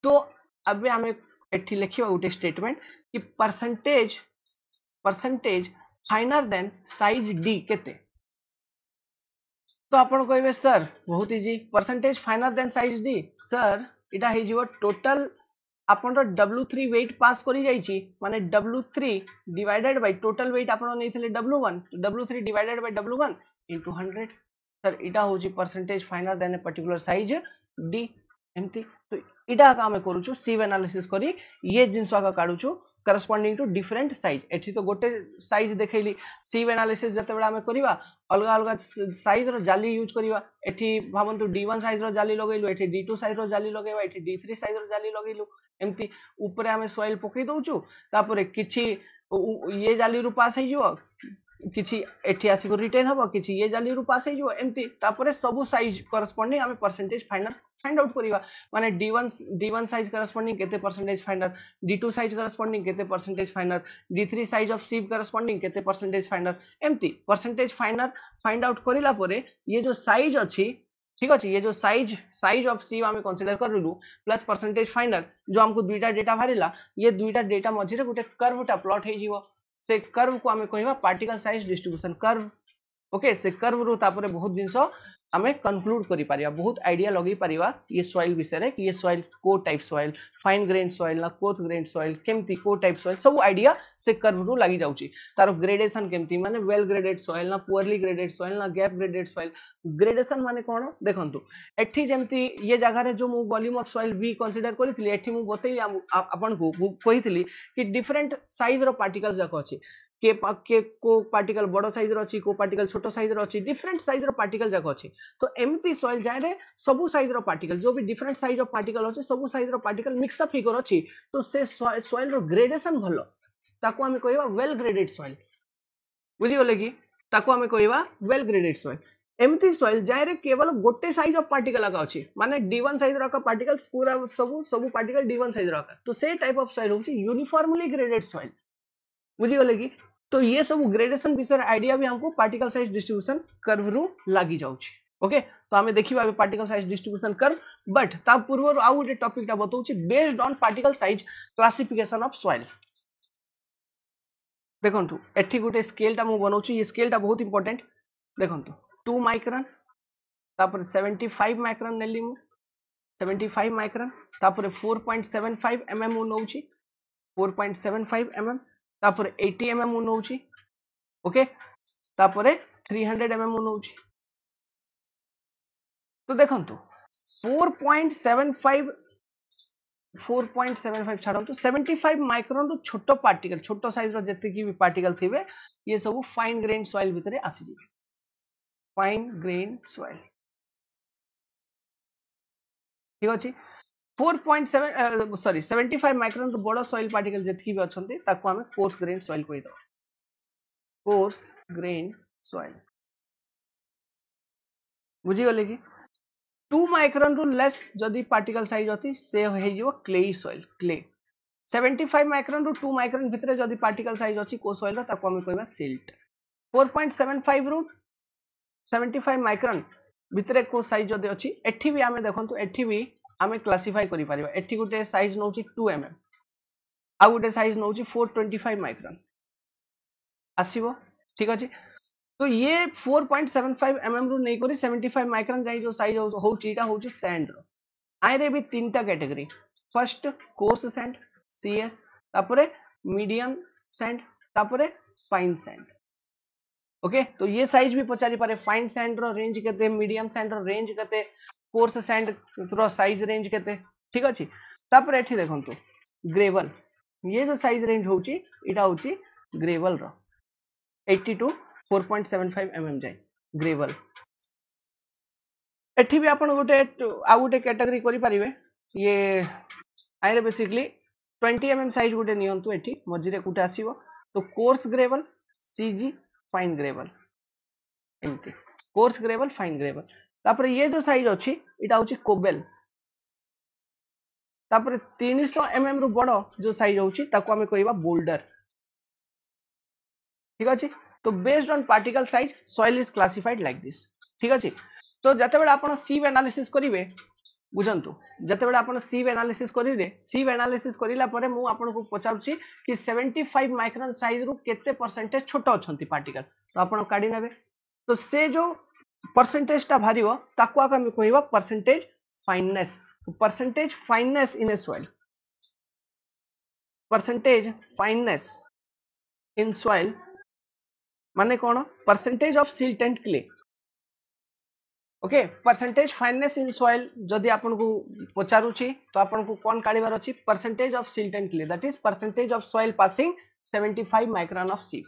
तो अबे हमें एठी लिखिबा उटे स्टेटमेंट कि percentage finer than size D केते तो आपण कहबे सर बहुत easy percentage finer than size D sir इटा हे जिवो टोटल आपण w3 वेट पास करि जाईची माने w3 divided bye total weight आपण नैथिले w1 w3 divided by w1 into 100 sir इटा होची percentage finer than a particular size D एमती तो इटा का हमें करूछु सीव एनालिसिस करी ये जिंस का काढुछु करस्पोंडिंग टू डिफरेंट साइज एठी तो गोटे साइज देखैली सीव एनालिसिस जते बेला हमें करिवा अलगा अलगा साइज रो जाली यूज करिवा एठी भाबंतु d1 साइज रो जाली लगैलु एठी d2 साइज रो जाली लगैवा एठी d3 साइज रो जाली लगैलु एमती ऊपर हमें सॉइल पकई दउछु तापरे किछि ये जाली रु पास हे जिवो किछि एठी आसी रिटेन हबो किछि ये जाली रु पास हे जिवो एमती तापरे सब साइज करस्पोंडिंग हमें परसेंटेज फाइनल फाइंड आउट करिवा माने d1 साइज करस्पोंडिंग केते percentage finer d2 size corresponding केते percentage finer d3 size of sieve corresponding केते परसेंटेज फाइनल एमती परसेंटेज फाइनल फाइंड आउट करिला परे ये जो साइज अछि ठीक अछि ये जो साइज ऑफ सीव हमें कंसीडर करलु प्लस परसेंटेज फाइनल जो हमको दुईटा डेटा भारिला ये दुईटा डेटा मझिरे गुटे कर्वटा प्लॉट हे जिवो से कर्व को हमें कहबा particle size distribution curve okay से कर्व रो तापरे बहुत जिंसो हमें कंक्लूड करि पारिया बहुत आइडिया लगे पारिया ये सॉइल विषय कि ये सॉइल को type soil fine grain soil ना कोर्स ग्रेन सॉइल केमती को टाइप सॉइल सब आइडिया से कर्व रो लागि जाउची तारो ग्रेडेशन केमती माने वेल ग्रेडेड सॉइल ना पुअरली ग्रेडेड सॉइल ना गैप ग्रेडेड सॉइल ग्रेडेशन माने कोन देखंतु एठी जेमती ये जगह रे जो मु volume of soil be consider करितली एठी मु बतैली आपन को कहितली कि डिफरेंट साइज रो पार्टिकल्स जाको अछि के को पार्टिकल बड़ो साइज रो अछि को पार्टिकल छोटो साइज रो अछि डिफरेंट साइज रो पार्टिकल जाको अछि तो एमती सॉइल जाय सबु साइज रो पार्टिकल जो भी डिफरेंट साइज ऑफ पार्टिकल अछि सबु साइज रो पार्टिकल मिक्स अप हिकर अछि तो से सॉइल रो ग्रेडेशन भलो ताको हम कहबा वेल ग्रेडेड सॉइल बुझी गेले कि ताको हम कहबा वेल ग्रेडेड सॉइल एमती सॉइल जाय केवल गोटे साइज ऑफ पार्टिकल आका अछि माने d1 साइज रो पार्टिकल पूरा सबु पार्टिकल d1 साइज रो आका तो से टाइप ऑफ सॉइल होछि यूनिफॉर्मली ग्रेडेड सॉइल बुझी गेले कि तो ये सब ग्रेडेशन विषय आइडिया भी हमको पार्टिकल साइज डिस्ट्रीब्यूशन कर्व रु लागि जाउछि ओके तो हमें देखिबा particle size distribution curve but ता पूर्व आउ गोटे टॉपिक ता बतौछि based on particle size classification of soil देखंतु एठी गोटे स्केल ता मु बनौछि ये स्केल ता बहुत इंपोर्टेंट देखंतु 2 माइक्रोन तापर 75 माइक्रोन नेली मु 75 माइक्रोन तापर 4.75 mm मु नौछि 4.75 mm तापर 80 mm मु नौछि ओके तापर 300 mm मु नौछि तो देखंतु 4.75 छाड़ंतु 75 माइक्रोन रो छोटो पार्टिकल छोटो साइज रो जते की भी पार्टिकल थिबे ये सब फाइन ग्रेन सॉइल भितरे आसी जिवे फाइन ग्रेन सॉइल ठीक अछि 4.7 सॉरी 75 माइक्रोन बड़ सॉइल पार्टिकल जतकी भी अच्छंती ताको हमें कोर्स ग्रेन सॉइल कहि दो कोर्स ग्रेन सॉइल बुझी गले कि 2 माइक्रोन रु लेस जदि पार्टिकल साइज अछि से हे जो क्लेई सॉइल क्ले 75 माइक्रोन रु 2 माइक्रोन भितरे जदि पार्टिकल साइज अछि को सॉइल रो ताको हमें कहबा सिल्ट 4.75 रु 75 माइक्रोन भितरे को साइज जदि अछि एठी भी हमें देखंतु एठी भी हमें क्लासिफाई करि परिबा एठी गुटे साइज नउची 2 mm आ गुटे साइज नउची 425 माइक्रोन आसीबो ठीक अछि तो ये 4.75 mm रु नै करी 75 माइक्रोन जाई जो साइज होउची इटा होउची सैंड रो आइरे भी तीनटा category first coarse sand CS तापरे मीडियम सैंड तापरे फाइन सैंड ओके तो ये साइज भी पचारि पारे फाइन सैंड रो रेंज केते मीडियम सैंड रो रेंज केते कोर्स सैंड रो साइज रेंज केते ठीक अछि तापरे एठी देखंतु ग्रेवल ये जो साइज रेंज होउची इटा होउची ग्रेवल रो 80 टू 4.75 mm जाय ग्रेवल एठी भी आपण गोटे आ गोटे कैटेगरी करि परिबे ये आइरे बेसिकली 20 mm साइज गोटे नियंतु एठी मझिरे कुटे आसीबो तो course gravel CG fine gravel एमती कोर्स ग्रेवल फाइन ग्रेवल तापर ये जो साइज अछि इटा होछि कोबेल तापर 300 mm रु बडो जो साइज होछि ताको हमें कहबा बोल्डर ठीक अछि तो based on particle size soil is classified like this ठीक अछि तो जते बेला आपण सीव एनालिसिस करिवे बुझंतु जते बेला आपण सीव एनालिसिस करिवे सीव एनालिसिस करिला परे मु आपण को पचाउछि कि 75 माइक्रोन साइज रु केते परसेंटेज छोटो अछंती पार्टिकल तो आपण काढी नेबे तो से जो परसेंटेज टा भारियो ताको हम कहबा परसेंटेज फाइननेस तो percentage fineness in a soil percentage fineness in soil माने कोन percentage of silt and clay okay percentage fineness in soil जदि आपन को पचारुची तो आपन को कोन काढिबार अछि percentage of silt and clay that is percentage of soil passing 75 micron of sieve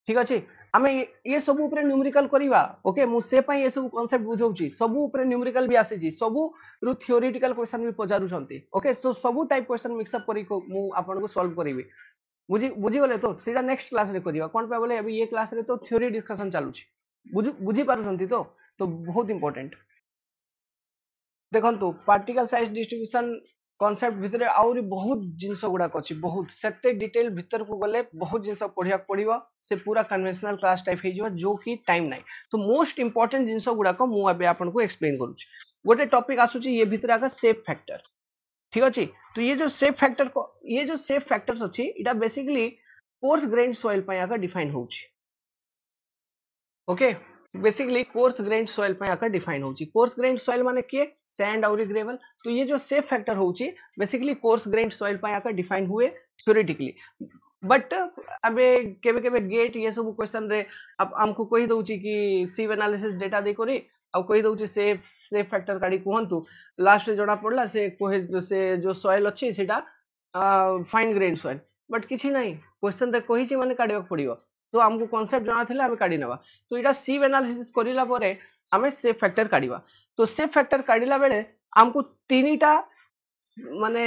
ठीक अछि हमें ये सब ऊपर न्यूमेरिकल करिवा ओके मु से पई ये सब कांसेप्ट बुझौची सब ऊपर न्यूमेरिकल भी आसी छी सब रु थ्योरेटिकल क्वेश्चन भी पचारु छंती ओके सो सब टाइप क्वेश्चन मिक्स अप करी को मु आपन को सॉल्व करिवे बुझी गले तो सीधा नेक्स्ट क्लास रे करिवा कोन पे बोले अभी ये क्लास रे तो थ्योरी डिस्कशन चालू छी बुझी पारुछंती तो बहुत इंपोर्टेंट देखंतु पार्टिकल साइज डिस्ट्रीब्यूशन कॉन्सेप्ट भितर आउरी बहुत जिंस गुडा अछि बहुत सेते डिटेल भितर को गले बहुत जिंस पढिया पड़िबो से पूरा कन्वेंशनल क्लास टाइप हे जिवो जो कि टाइम नै तो मोस्ट इंपोर्टेंट जिंस गुडा को मु अबे आपन को एक्सप्लेन करू छी गोटे टॉपिक आसुची ये भितर आका सेफ फैक्टर ठीक अछि तो ये जो सेफ फैक्टर को ये जो सेफ फैक्टर्स अछि इटा बेसिकली कोर्स ग्रेन सॉइल पय आका डिफाइन होउची okay basically course grain soil पे आकर डिफाइन होची कोर्स ग्रेन सॉइल माने के सैंड और ग्रेवल तो ये जो सेफ फैक्टर होची बेसिकली कोर्स ग्रेन सॉइल पे आकर डिफाइन हुए थ्योरेटिकली बट अबे केबे केबे गेट ये सब क्वेश्चन रे अब हमको कहि दउची कि सीव एनालिसिस डेटा दे करी अब कहि दउची सेफ फैक्टर काडी कहंतु लास्ट रे जणा पड़ला से कोहे से जो सॉइल अछि सेटा फाइन ग्रेन सॉइल बट किछि नाही क्वेश्चन रे कहि छि माने काडीबा पड़िबो तो हमको कांसेप्ट जाना थिला हमें काढी नेबा तो इटा सीव एनालिसिस करिला परे हमें सेफ फैक्टर काढीबा तो सेफ फैक्टर काढिला बेले हमको तीनटा माने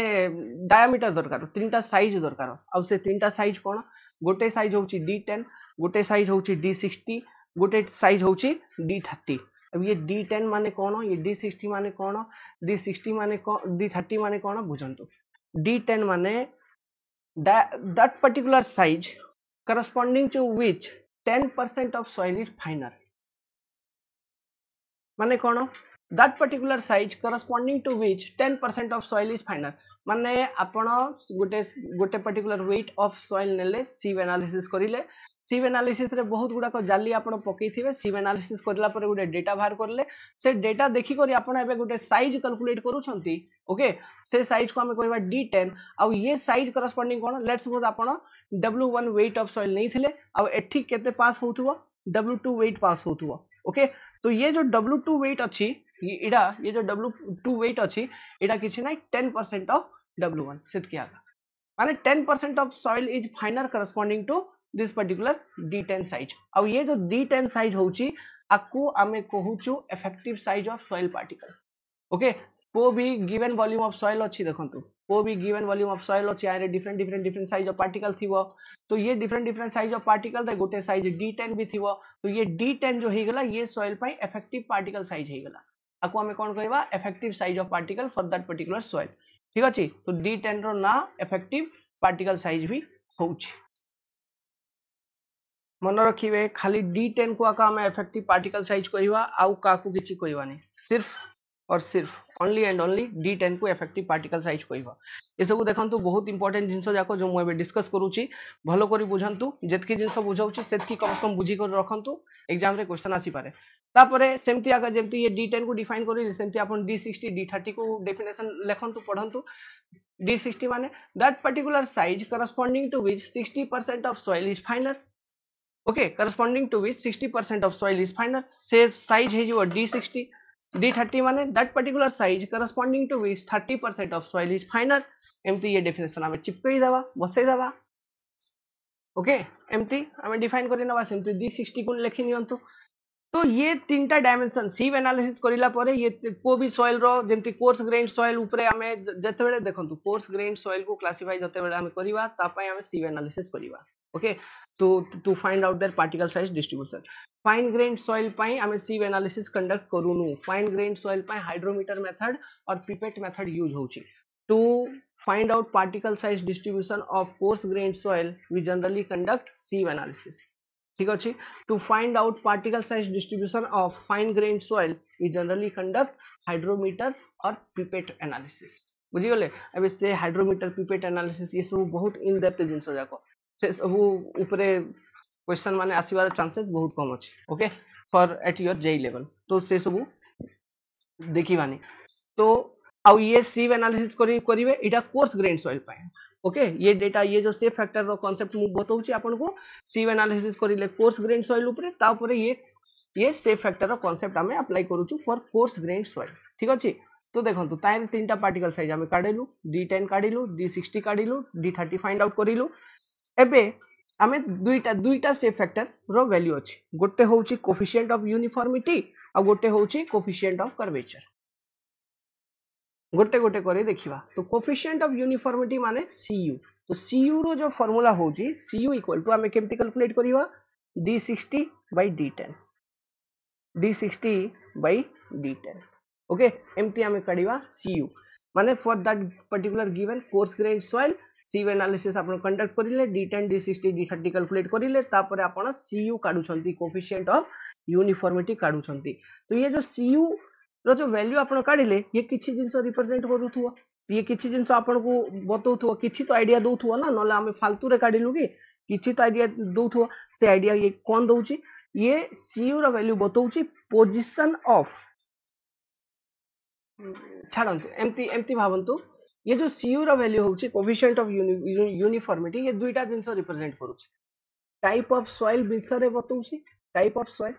डायमीटर दरकार तीनटा साइज दरकार आ से तीनटा साइज कोन गोटे साइज होची D10 गोटे साइज होची D60 गोटे साइज होची D30 अब ये D10 माने कोन ये D60 माने कोन D60 माने कोन D30 माने कोन बुझंतु D10 माने that particular size corresponding to which 10% of soil is finer माने कोन that particular size corresponding to which 10% of soil is finer माने आपण गोटे पर्टिकुलर वेट ऑफ सॉइल नेले सीव एनालिसिस करिले सीव एनालिसिस रे बहुत गुडा को जाली आपण पकेइथिबे सीव एनालिसिस करला परे गुडे डेटा बाहर करले से डेटा देखि करी आपण एबे गुडे साइज कैलकुलेट करूछंती ओके से साइज को हम कहबा D10 आ ये size corresponding cone let's suppose आपण W1 वेट ऑफ सॉइल नहीं थिले आ एठी केते पास होथुवा W2 वेट पास होथुवा ओके तो ये जो W2 वेट अछि ये जो W2 वेट अछि एटा किछि नै 10% ऑफ W1 सेट किया माने 10% of soil is finer corresponding to this particular D10 size अब ये जो D10 साइज होची आकु आमे कहूचु effective size of soil particle okay को भी गिवन वॉल्यूम ऑफ सॉइल अच्छी देखंतु को भी गिवन वॉल्यूम ऑफ सॉइल अच्छी आरे डिफरेंट साइज ऑफ पार्टिकल थिवो तो ये डिफरेंट साइज ऑफ पार्टिकल रे गोटे साइज D10 भी थिवो तो ये D10 जो हेगला ये सॉइल पई इफेक्टिव पार्टिकल साइज हेगला आको हमें कोन कहबा effective size of particle for that particular soil ठीक अछि तो D10 रो ना इफेक्टिव पार्टिकल साइज भी होउछि मन रखिए खाली D10 को आका हमें इफेक्टिव पार्टिकल साइज कहबा आउ काकू किछि कहबानी सिर्फ और सिर्फ ओनली एंड ओनली D10 को इफेक्टिव पार्टिकल साइज कहबा ए सब देखंतु बहुत इंपोर्टेंट जिंस जाको जो मु एबे डिस्कस करूची भलो करी बुझंतु जेतकी जिंस बुझाउची सेतकी कम से कम बुझी कर रखंतु एग्जाम रे क्वेश्चन आसी पारे तापरे सेमती आगा जेमती ये D10 को डिफाइन करी सेमती अपन D60 D30 को डेफिनेशन लेखंतु पढंतु D60 माने that particular size corresponding to which 60% of soil is finer okay corresponding to which 60% of soil is finer say size है जो D60 D30 माने that particular size corresponding to which 30% of soil is finer एमती ये डेफिनेशन हमें चिपकई दवा बसई दवा ओके एमती हमें डिफाइन करि नवा सेमती D60 को लेखि नियंतु तो ये तीनटा डायमेंशन सीव एनालिसिस करिला परे ये को भी सॉइल रो जेमती कोर्स ग्रेन सॉइल ऊपर हमें जते बेले देखंतु कोर्स ग्रेन सॉइल को क्लासिफाई जते बेले हमें करिवा ता पय हमें सीव एनालिसिस करिवा okay to find out their particle size distribution fine grained soil पाई हमें sieve analysis conduct करूनु fine grained soil पाई hydrometer method और pipette method use होची to find out particle size distribution of coarse grained soil we generally conduct sieve analysis ठीक अछि to find out particle size distribution of fine grained soil we generally conduct hydrometer और pipette analysis बुझी गले अबे से हाइड्रोमीटर पिपेट एनालिसिस ये सब बहुत इन डेप्थ जिंस जाको से सब ऊपर क्वेश्चन माने आसीबार चांसेस बहुत कम अछि okay for at your JE level तो से सब देखिबानी तो आउ ये सीव एनालिसिस करिवे इटा कोर्स ग्रेन सॉइल पाए ओके ये डेटा ये जो सेफ फैक्टर रो कांसेप्ट मु बताउची आपन को सीव एनालिसिस करिले कोर्स ग्रेन सॉइल ऊपर ता ऊपर ये सेफ फैक्टर रो कांसेप्ट हमें अप्लाई करूछु फॉर कोर्स ग्रेन सॉइल ठीक अछि तो देखंतु तार तीनटा पार्टिकल साइज हमें काढिलु D10 काढिलु D60 काढिलु D30 find out करिलु एबे आमे दुईटा सेफ फैक्टर रो वैल्यू अछि गोटे होउची कोफिशिएंट ऑफ यूनिफॉर्मिटी आ गोटे होउची कोफिशिएंट ऑफ कर्वेचर गोटे गोटे करे देखिबा तो कोफिशिएंट ऑफ यूनिफॉर्मिटी माने Cu तो Cu रो जो फार्मूला होउची Cu इक्वल टू आमे केमती कैलकुलेट करिवा D60 by D10 D60 by D10 okay एमती आमे कडिवा Cu माने for that particular given coarse grained soil sieve analysis आपण कंडक्ट करिले D10 D60 D30 कैलकुलेट करिले तापर आपण Cu काडू छंती कोफिशिएंट ऑफ यूनिफॉर्मिटी काडू छंती तो ये जो Cu रो जो वैल्यू आपण काढिले ये किछि जिंस रिप्रेजेंट करूथुवा ये किछि जिंस आपण को बतौथुवा किछि तो आईडिया दउथुवा ना नले हमें फालतू रे काढिलु कि किछि तो आईडिया दउथुवा से आईडिया ये कोन दउची ये Cu रो वैल्यू बतौची पोजीशन ऑफ छाड़ंतु एमती एमती भावंतु ये जो Cu रो वैल्यू होउची कोफिशिएंट ऑफ यूनिफॉर्मिटी ये दुईटा जिंस रिप्रेजेंट करूची टाइप ऑफ सॉइल बिसरे बतौची टाइप ऑफ सॉइल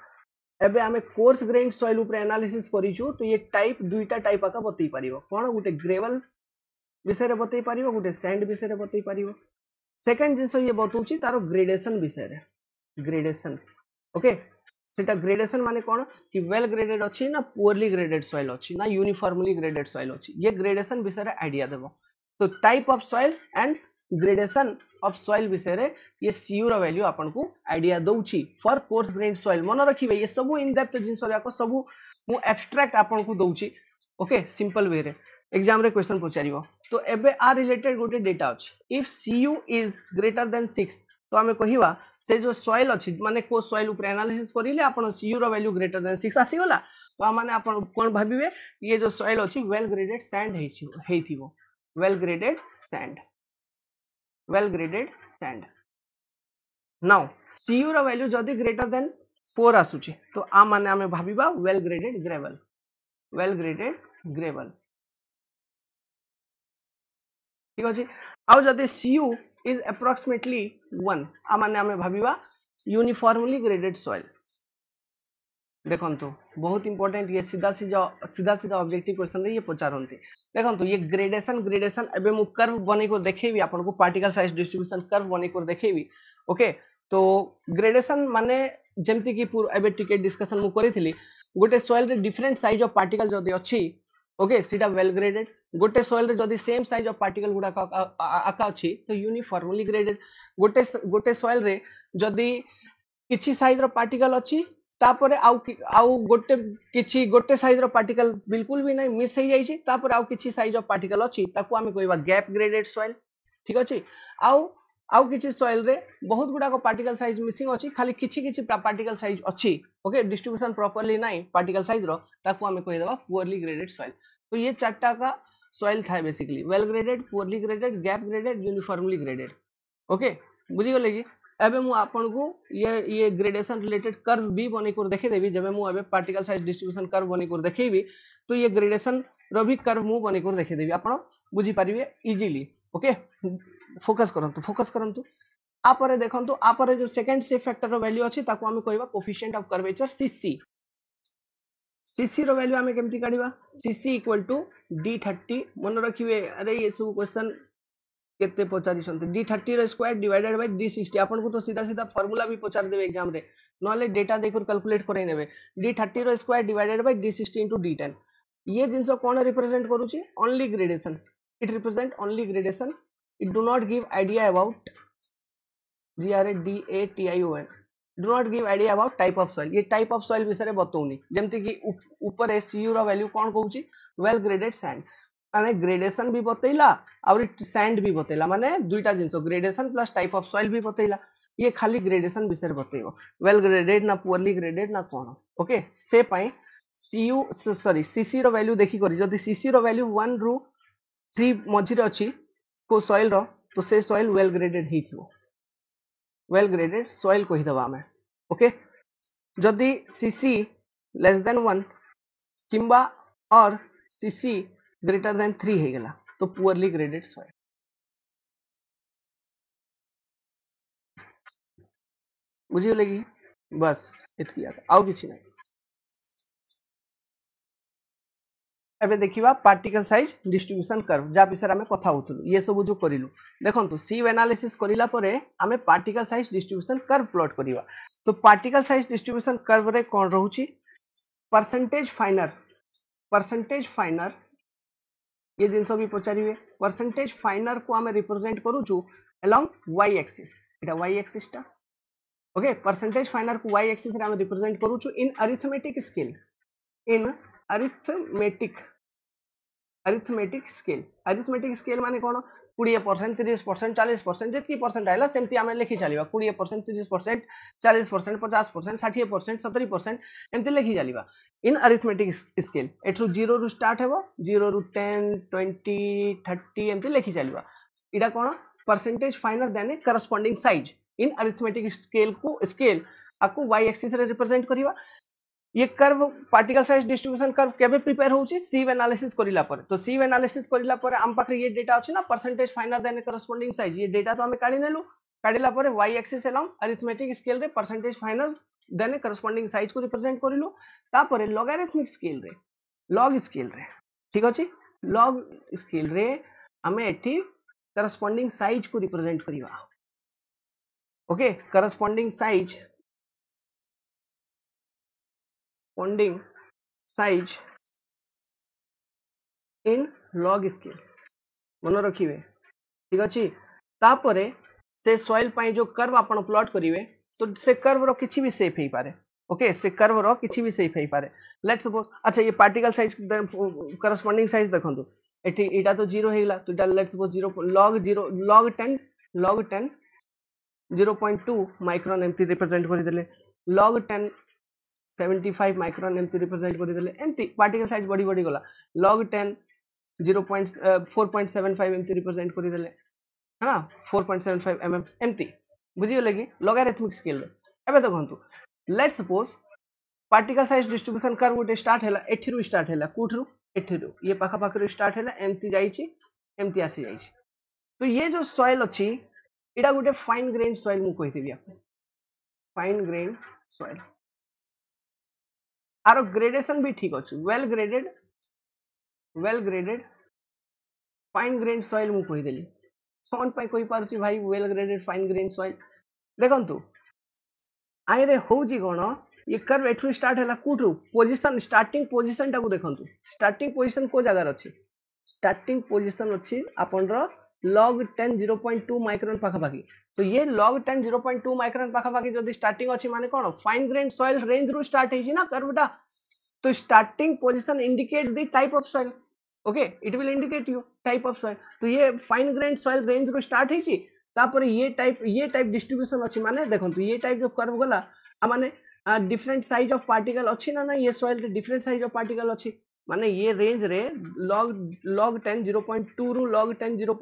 एबे हमें कोर्स ग्रेन्ड सॉइल ऊपर एनालिसिस करिछु तो ये टाइप दुईटा टाइप आका बतई परिबो कोन गुटे ग्रेवल विषय रे बतई परिबो गुटे सैंड विषय रे बतई परिबो सेकंड जिंस ये बतौची तारो ग्रेडेशन विषय रे ग्रेडेशन ओके सेटा ग्रेडेशन माने कोन कि वेल ग्रेडेड अछि ना पुअरली ग्रेडेड सॉइल अछि ना यूनिफॉर्मली ग्रेडेड सॉइल अछि ये ग्रेडेशन विषय रे आईडिया देबो तो type of soil and gradation of soil विषय रे ये Cu रो वैल्यू आपन को आईडिया दउची फॉर कोर्स ग्रेन्ड सॉइल मन रखिबे ये सब इन डेप्थ जिंस जाको सब मु एब्स्ट्रैक्ट आपन को दउची ओके सिंपल वे रे एग्जाम रे क्वेश्चन पचारिबो तो एबे आ रिलेटेड गोटे डेटा अछि if Cu is greater than 6 तो हमें कहिबा से जो सॉइल अछि माने को सॉइल ऊपर एनालिसिस करिले आपन Cu रो वैल्यू ग्रेटर देन 6 आसी गला तो माने आपन कोन भाबिबे ये जो सॉइल अछि वेल ग्रेडेड सैंड हेइथिबो well graded sand well graded sand now Cu रो वैल्यू जदी ग्रेटर देन 4 आसुची तो आ माने हमें भाबिबा well graded gravel ठीक अछि आउ जदी Cu is approximately 1 आ माने हमें भाबिबा uniformly graded soil देखंतु बहुत इंपोर्टेंट ये सीधा सीधा ऑब्जेक्टिव क्वेश्चन रे ये पचारंती देखंतु ये ग्रेडेशन एबे मु कर्व बनै को देखेबी आपन को पार्टिकल साइज डिस्ट्रीब्यूशन कर्व बनै को देखेबी ओके तो ग्रेडेशन माने जेमति कि एबे टिके डिस्कशन मु करिथिली गोटे सॉइल रे डिफरेंट साइज ऑफ पार्टिकल जदी अछि ओके सीटा वेल ग्रेडेड गोटे सॉइल रे जदी सेम साइज ऑफ पार्टिकल गुडा आका अछि तो यूनिफॉर्मली ग्रेडेड गोटे गोटे सॉइल रे जदी किछि साइज रो पार्टिकल अछि तापरे आउ गोटे किछि गोटे साइज रो पार्टिकल बिल्कुल भी नहीं मिस हो जाई छी तापरे आउ किछि साइज ऑफ पार्टिकल अछि ताकू आमे कहबा गैप ग्रेडेड सॉइल ठीक अछि आउ आउ किछि सॉइल रे बहुत गुडा को पार्टिकल साइज मिसिंग अछि खाली किछि किछि पार्टिकल साइज अछि ओके डिस्ट्रीब्यूशन प्रॉपर्ली नहीं पार्टिकल साइज रो ताकू आमे कहि देबा पुअरली ग्रेडेड सॉइल तो ये चारटा का सॉइल था basically well graded poorly graded gap graded uniformly graded okay बुझी गले कि एबे मु आपन को ये ग्रेडेशन रिलेटेड कर्व भी बनै कर देखे देबी जबे मु एबे पार्टिकल साइज डिस्ट्रीब्यूशन कर्व बनै कर देखेबी तो ये ग्रेडेशन रो भी कर्व मु बनै कर देखे देबी आपण बुझी परिबे इजीली ओके फोकस करंतु आपरे देखंतु आपरे जो सेकंड से फैक्टर रो वैल्यू अछि ताको हम कहबा coefficient of curvature CC CC रो वैल्यू हमें केमती काढिबा सीसी इक्वल टू d30 मन रखिबे अरे ये सब क्वेश्चन केते पचारि छन्ते d30 रो स्क्वायर डिवाइडेड बाय d60 आपन को तो सीधा सीधा फार्मूला भी पचार देबे एग्जाम रे नले डेटा देकर कैलकुलेट करै नेबे d30 रो square divided by d60 into d10 ये जिंसो कोन रिप्रेजेंट करूची only gradation it represent only gradation it do not give idea about GRADATION do not give idea about type of soil ये टाइप ऑफ सॉइल विषय बतौनी जेमति कि ऊपर सीयू रो वैल्यू कोन कहूची वेल ग्रेडेड सैंड माने ग्रेडेशन भी बतैला और सैंड भी बतैला माने दुईटा जिंस gradation plus type of soil भी बतैला ये खाली ग्रेडेशन विषय बतैबो वेल ग्रेडेड ना पुअरली ग्रेडेड ना कोन ओके से पई सीयू सॉरी सीसी रो वैल्यू देखि करी जदी सीसी रो वैल्यू 1 रु 3 मझी रे अछि को सॉइल रो तो से सॉइल वेल ग्रेडेड ही थिबो वेल ग्रेडेड सॉइल कहि दबा हमें ओके जदी सीसी लेस देन 1 किंबा और सीसी ग्रेटर देन 3 हे गेला तो पुअरली ग्रेडेड सॉइल बुझी लगी बस इतकी आउ किछि नै एबे देखिबा पार्टिकल साइज डिस्ट्रीब्यूशन कर्व जा विषय में कथा होतलु ये सब जो करिलु देखंतु सीव एनालिसिस करिला परे हमें particle size distribution curve plot करिवा तो पार्टिकल साइज डिस्ट्रीब्यूशन कर्व रे कोन रहउची परसेंटेज फाइनर ये जिनसो भी पचारिवे परसेंटेज फाइनर को हमें रिप्रेजेंट करूछु अलोंग y एक्सिस एटा y एक्सिस टा ओके परसेंटेज फाइनर को y एक्सिस रे हमें रिप्रेजेंट करूछु in arithmetic scale in arithmetic arithmetic scale माने कोन 20% 30% 40% जितकी परसेंट आइला सेमती हमें लिखि चलिबा 20% 30% 40% 50% 60% 70% एमती लिखि चलिबा इन अरिथमेटिक स्केल एठु 0 रु स्टार्ट हेबो 0 रु 10 20 30 एमती लिखि चलिबा इडा कोन percentage finer than corresponding size in arithmetic scale आकु y एक्सिस रे रिप्रेजेंट करिवा ये curve particle size distribution curve केबे प्रिपेयर होउची सीव एनालिसिस करिला पर तो सीव एनालिसिस करिला पर हम पाखरे ये डेटा अछि ना percentage finer than corresponding size ये डेटा तो हमें काढी नेलु काढिला पर y axis along arithmetic scale रे percentage finer than corresponding size को रिप्रेजेंट करिलु तापर लॉगरिथमिक स्केल रे ठीक अछि लॉग स्केल रे हमें एठी करस्पोंडिंग साइज को रिप्रेजेंट करिवा okay corresponding size in log scale मन रखिए ठीक अच्छे तापरे से सॉइल पाई जो कर्व आपण प्लॉट करिवे तो से कर्व रो किछि भी शेप हे पारे ओके से कर्व रो किछि भी शेप हे पारे लेट्स सपोज अच्छा ये पार्टिकल साइज करस्पोंडिंग साइज देखंतु एठी एटा तो 0 हेला तो एटा लेट्स सपोज 0 log 10 0.2 माइक्रोन एमती रिप्रेजेंट करि देले log 10 75 माइक्रोन एमती रिप्रेजेंट करि देले एमती पार्टिकल साइज बड़ी गला log 10 4.75 एमती रिप्रेजेंट करि देले है ना 4.75 mm एमती बुझी लगी लॉगरिथमिक स्केल एबे देखंतु let's suppose particle size distribution curve गोटे स्टार्ट हैला एठिरु स्टार्ट हैला कुठरु एठिरु ये पाखा पाखरु स्टार्ट हैला एमती जाईची एमती आसी जाईची तो ये जो सॉइल अछि एडा गोटे फाइन ग्रेन सॉइल मु कहिथिबी आपन फाइन ग्रेन सॉइल आरो ग्रेडेशन भी ठीक अछि well graded fine grain soil मु कहि देली सोन पाई कहि पारछि भाई well graded fine grain soil देखंतु आइरे होउजी कोन ये कर्व एठू स्टार्ट हैला कोठू पोजीशन स्टार्टिंग पोजीशन टाको देखंतु स्टार्टिंग पोजीशन को जगह अछि स्टार्टिंग पोजीशन अछि आपन रो log 10 0.2 माइक्रोन पाखापाखी तो ये log 10 0.2 माइक्रोन पाखापाखी जदि स्टार्टिंग अछि माने कोन फाइन ग्रेन सॉइल रेंज रो स्टार्ट हेछि ना कर्वटा तो starting position indicate the type of soil okay it will indicate you type of soil तो ये फाइन ग्रेन सॉइल रेंज रो स्टार्ट हेछि तापर ये टाइप डिस्ट्रीब्यूशन अछि माने देखंतु ये टाइप जो कर्व गला माने डिफरेंट साइज ऑफ पार्टिकल अछि ना ये सॉइल रे डिफरेंट साइज ऑफ पार्टिकल अछि माने ये रेंज रे log 10 0.2 रु log 10 0.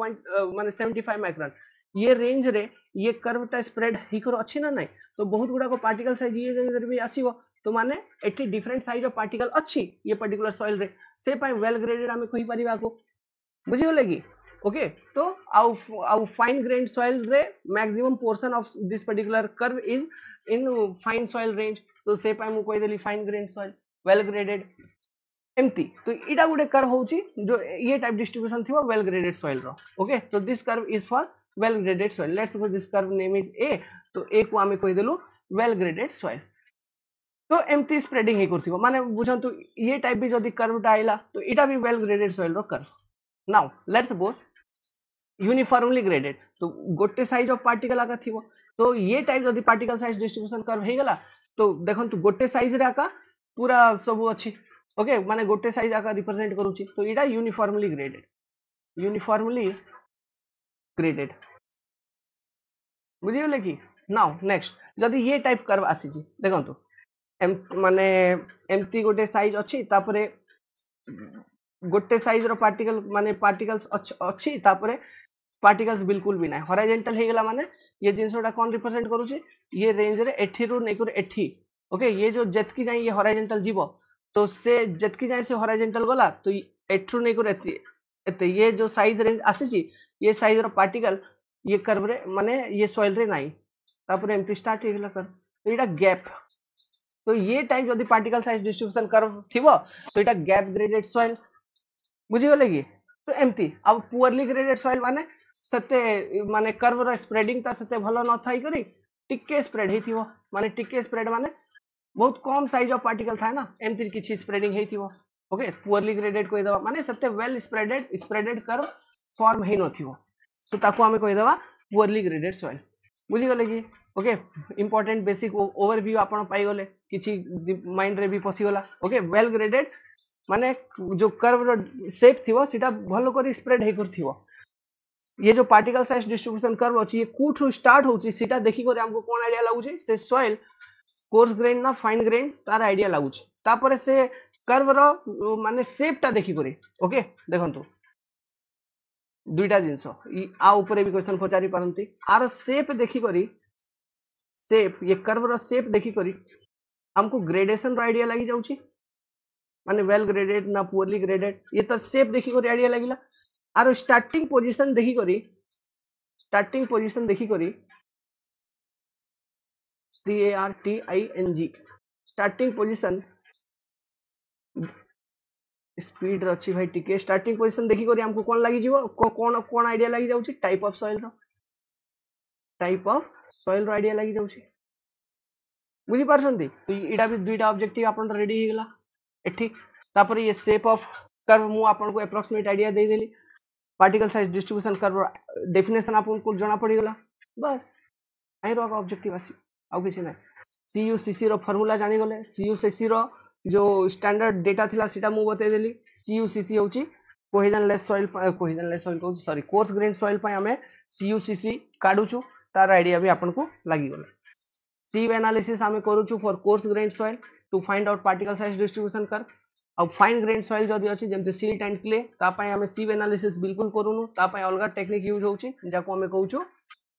माने 75 माइक्रोन ये रेंज रे ये कर्वटा स्प्रेड हिकर अछि ना नहीं तो बहुत गुडा को पार्टिकल साइज ये रेंज रे भी आसीबो तो माने एठी डिफरेंट साइज ऑफ पार्टिकल अछि ये पर्टिकुलर सॉइल रे से पाई वेल ग्रेडेड आमे कहि परिबा को बुझि होले की ओके तो आउ फाइन ग्रेन सॉइल रे maximum portion of this particular curve is in fine soil range तो से पाई मु कहि देली fine grain soil well graded एमती तो इटा गुटे कर्व होची जो ये टाइप डिस्ट्रीब्यूशन थिबो वेल ग्रेडेड सॉइल रो ओके तो this curve is for well graded soil let's suppose this curve name is A तो ए को आमे कहि देलु वेल ग्रेडेड सॉइल तो एमती स्प्रेडिंग हे करथिबो माने बुझंतु ये टाइप भी जदी कर्वटा आइला तो इटा भी वेल ग्रेडेड सॉइल रो curve now let's suppose uniformly graded तो गोटे साइज ऑफ पार्टिकल आका थिबो तो ये टाइप जदी पार्टिकल साइज डिस्ट्रीब्यूशन कर्व हे गला तो देखंतु गोटे साइज रे आका पूरा सब अछि ओके माने गोटे साइज आका रिप्रेजेंट करूची तो इटा यूनिफॉर्मली ग्रेडेड बुझी गेले की नाउ नेक्स्ट जदी ये टाइप कर्व आसी छी देखंतु माने एमती गोटे साइज अछि तापरे गोटे साइज रो पार्टिकल माने पार्टिकल्स अछि तापरे पार्टिकल्स बिल्कुल भी ना हॉरिजॉन्टल हे गेला माने ये जिंसोटा कोन रिप्रेजेंट करूची ये रेंज रे एठी रु नै कर एठी ओके ये जो जतकी जाय ये हॉरिजॉन्टल जीवो तो से जतकी जाय से हॉरिजॉन्टल गला तो एठु नै कर एते ये जो साइज रेंज आसी छी ये साइज रो पार्टिकल ये कर्व रे माने ये सॉइल रे नाही तापरे एमती स्टार्ट हे गेला कर तो इटा गैप तो ये टाइप जदी पार्टिकल साइज डिस्ट्रीब्यूशन कर्व थिबो तो इटा गैप ग्रेडेड सॉइल बुझी गेले की तो एमती अब पुअरली ग्रेडेड सॉइल माने सते माने कर्व रो स्प्रेडिंग ता सते भलो न थाई करी टिके स्प्रेड हेथिबो माने टिके स्प्रेड माने बहुत कम साइज ऑफ पार्टिकल था ना एमती किछि स्प्रेडिंग हेथिबो ओके पुअरली ग्रेडेड कोइ दवा माने सते वेल स्प्रेडेड कर्व फॉर्म हे नथिबो तो ताको हमें कोइ दवा पुअरली ग्रेडेड सॉइल बुझी गेले की ओके इंपोर्टेंट बेसिक ओवरव्यू आपण पाई गले किछि माइंड रे भी पसी गला ओके वेल ग्रेडेड माने जो कर्व रो शेप थिबो सेटा भलो करी स्प्रेड हे करथिबो ये जो पार्टिकल साइज डिस्ट्रीब्यूशन कर्व अछि ये कोठु स्टार्ट होछि सेटा देखि करे हमको कोन आईडिया लागु छै से सॉइल कोर्स ग्रेन ना फाइन ग्रेन तार आईडिया लागु छै तापर से कर्व रो माने शेप ता देखि करे ओके देखंतु दुईटा जिंस आ ऊपर भी क्वेश्चन पचारि पारंती आर शेप देखि करी शेप ये कर्व रो शेप देखि करी हमको ग्रेडेशन रो आईडिया लागि जाउची माने वेल ग्रेडेड ना पुअरली ग्रेडेड ये तो शेप देखि करी आईडिया लागिला आर स्टार्टिंग पोजीशन देखि करी STARTING स्टार्टिंग पोजीशन स्पीड रछि भाई टिके स्टार्टिंग पोजीशन देखि करी हमको कोन लागि जीवो कोन आईडिया लागि जाउची टाइप ऑफ सॉइल रो आईडिया लागि जाउची बुझी पारछंती तो इडा भी दुईटा ऑब्जेक्टिव आपन रेडी हे गेला एठी तापर ये शेप ऑफ कर्व मु आपन को अप्रोक्सीमेट आईडिया दे देली particle size distribution curve definition आपन को जाना पड़ी गला बस आई रो ऑब्जेक्टिव आसी आउ किछि नै CUCC रो फार्मूला जानि गले CUCC रो जो स्टैंडर्ड डेटा थिला सेटा मु बते देली CUCC होची कोहेजनलेस सॉइल को सॉरी कोर्स ग्रेन सॉइल पय हमें CUCC काडुचु तार आईडिया भी आपन को लागि गला sieve एनालिसिस हमें करूचु for coarse grain soil to find out particle size distribution curve अब फाइन ग्रेन सॉइल जदी अछि जेमते सिल्ट एंड क्ले ता पय हमें sieve एनालिसिस बिल्कुल करूनु ता पय अलगा टेक्निक यूज होची जाको हमें कहूचु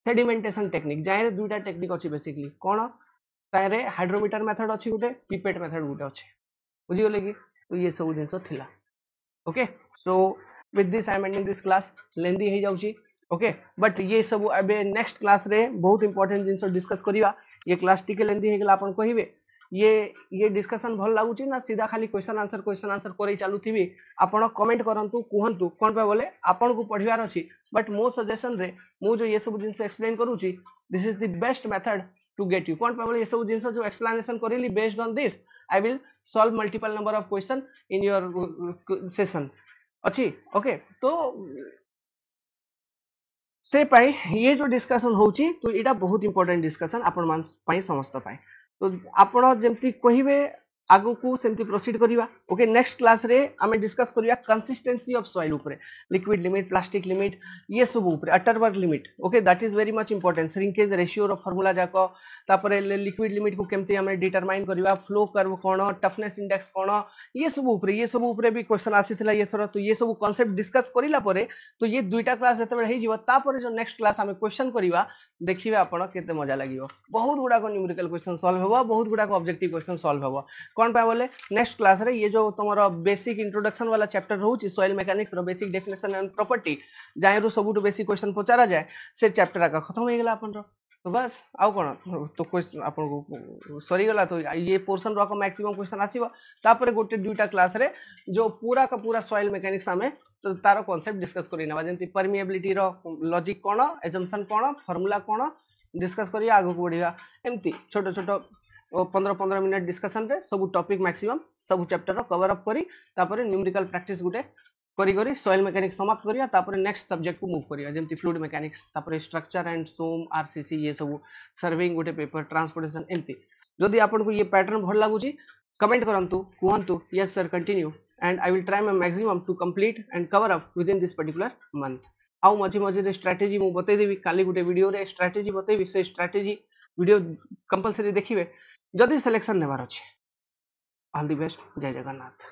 सेडिमेंटेशन टेक्निक जाय दुईटा टेक्निक अछि बेसिकली कोन तारे हाइड्रोमीटर मेथड अछि गुटे पिपेट मेथड गुटे अछि बुझी गेले की तो ये सब जिंस थिला okay so with this I am ending this class लेंदी हे जाउची ओके बट ये सब अबे नेक्स्ट क्लास रे बहुत इंपोर्टेंट जिंस डिस्कस करिवा ये क्लास टिके लेंदी हे गेला अपन कहिबे ये डिस्कशन भल लागुची ना सीधा खाली क्वेश्चन आंसर करै चालुथिबी आपण कमेंट करंतु कहंतु कोन पे बोले आपण को पढिवार अछि बट मो सजेशन रे मो जो ये सब जिंस एक्सप्लेन करूची this is the best method to get you कोन पाबले ये सब जिंस जो एक्सप्लेनेशन करिली based on this I will solve multiple number of question in your session अच्छी ओके तो से पाई ये जो डिस्कशन होची तो एटा बहुत इंपोर्टेंट डिस्कशन आपण मान पाई समस्त पाई तो आपण जेमती कहिबे आगु को सेमती प्रोसीड करिवा ओके नेक्स्ट क्लास रे आमे डिस्कस करिया कंसिस्टेंसी ऑफ सॉइल ऊपर लिक्विड लिमिट प्लास्टिक लिमिट ये सब ऊपर Atterberg limit okay that is very much important shrinkage ratio रो फार्मूला जाको तापरे लिक्विड लिमिट को केमती आमे डिटरमाइन करिवा फ्लो कर्व कोन टफनेस इंडेक्स कोन ये सब ऊपर भी क्वेश्चन आसीथिला ये थरो तो ये सब कांसेप्ट डिस्कस करिला परे तो ये दुईटा क्लास जते हे जीव तापरे जो नेक्स्ट क्लास आमे क्वेश्चन करिवा देखिबे आपण केते मजा लागिवो बहुत गुडा को न्यूमेरिकल क्वेश्चन सॉल्व होबो बहुत गुडा को ऑब्जेक्टिव क्वेश्चन सॉल्व होबो कोन पाए बोले नेक्स्ट क्लास रे ये जो तमरो बेसिक इंट्रोडक्शन वाला चैप्टर रहउची सॉइल मैकेनिक्स रो बेसिक डेफिनेशन एंड प्रॉपर्टी जाय रो सबुटो बेसिक क्वेश्चन पचारा जाय से चैप्टर का खत्म हो गेला अपन रो तो बस आउ कोन तो क्वेश्चन अपन को सरी गला तो ये पोर्शन रो को मैक्सिमम क्वेश्चन आसीबो तापर गोटे दुईटा क्लास रे जो पूरा का पूरा सॉइल मैकेनिक्स हमें तो तार कांसेप्ट डिस्कस करि नबा जेंति परमिएबिलिटी रो लॉजिक कोन एजम्पशन कोन फार्मूला कोन डिस्कस करिया आगु को बढ़िया एमती छोटो छोटो 15-15 मिनट डिस्कशन रे सब टॉपिक मैक्सिमम सब चैप्टर रो कवर अप करी तापर न्यूमेरिकल प्रैक्टिस गुटे करी करी सॉइल मैकेनिक्स समाप्त करिया तापर नेक्स्ट सब्जेक्ट को मूव करिया जेमति फ्लूइड मैकेनिक्स तापर स्ट्रक्चर एंड सोम आरसीसी ये सब सर्विंग गुटे पेपर ट्रांसपोर्टेशन एमती जदी आपन को ये पैटर्न भल लागुची कमेंट करंतु कहंतु yes sir continue and I will try my maximum to complete and cover up within this particular month आउ मझे मझे स्ट्रैटेजी मु बतै देबी काली गुटे वीडियो रे स्ट्रैटेजी बतैबी से स्ट्रैटेजी वीडियो कंपलसरी देखिबे जदी सिलेक्शन नेबार अछि ऑल द बेस्ट जय जगन्नाथ।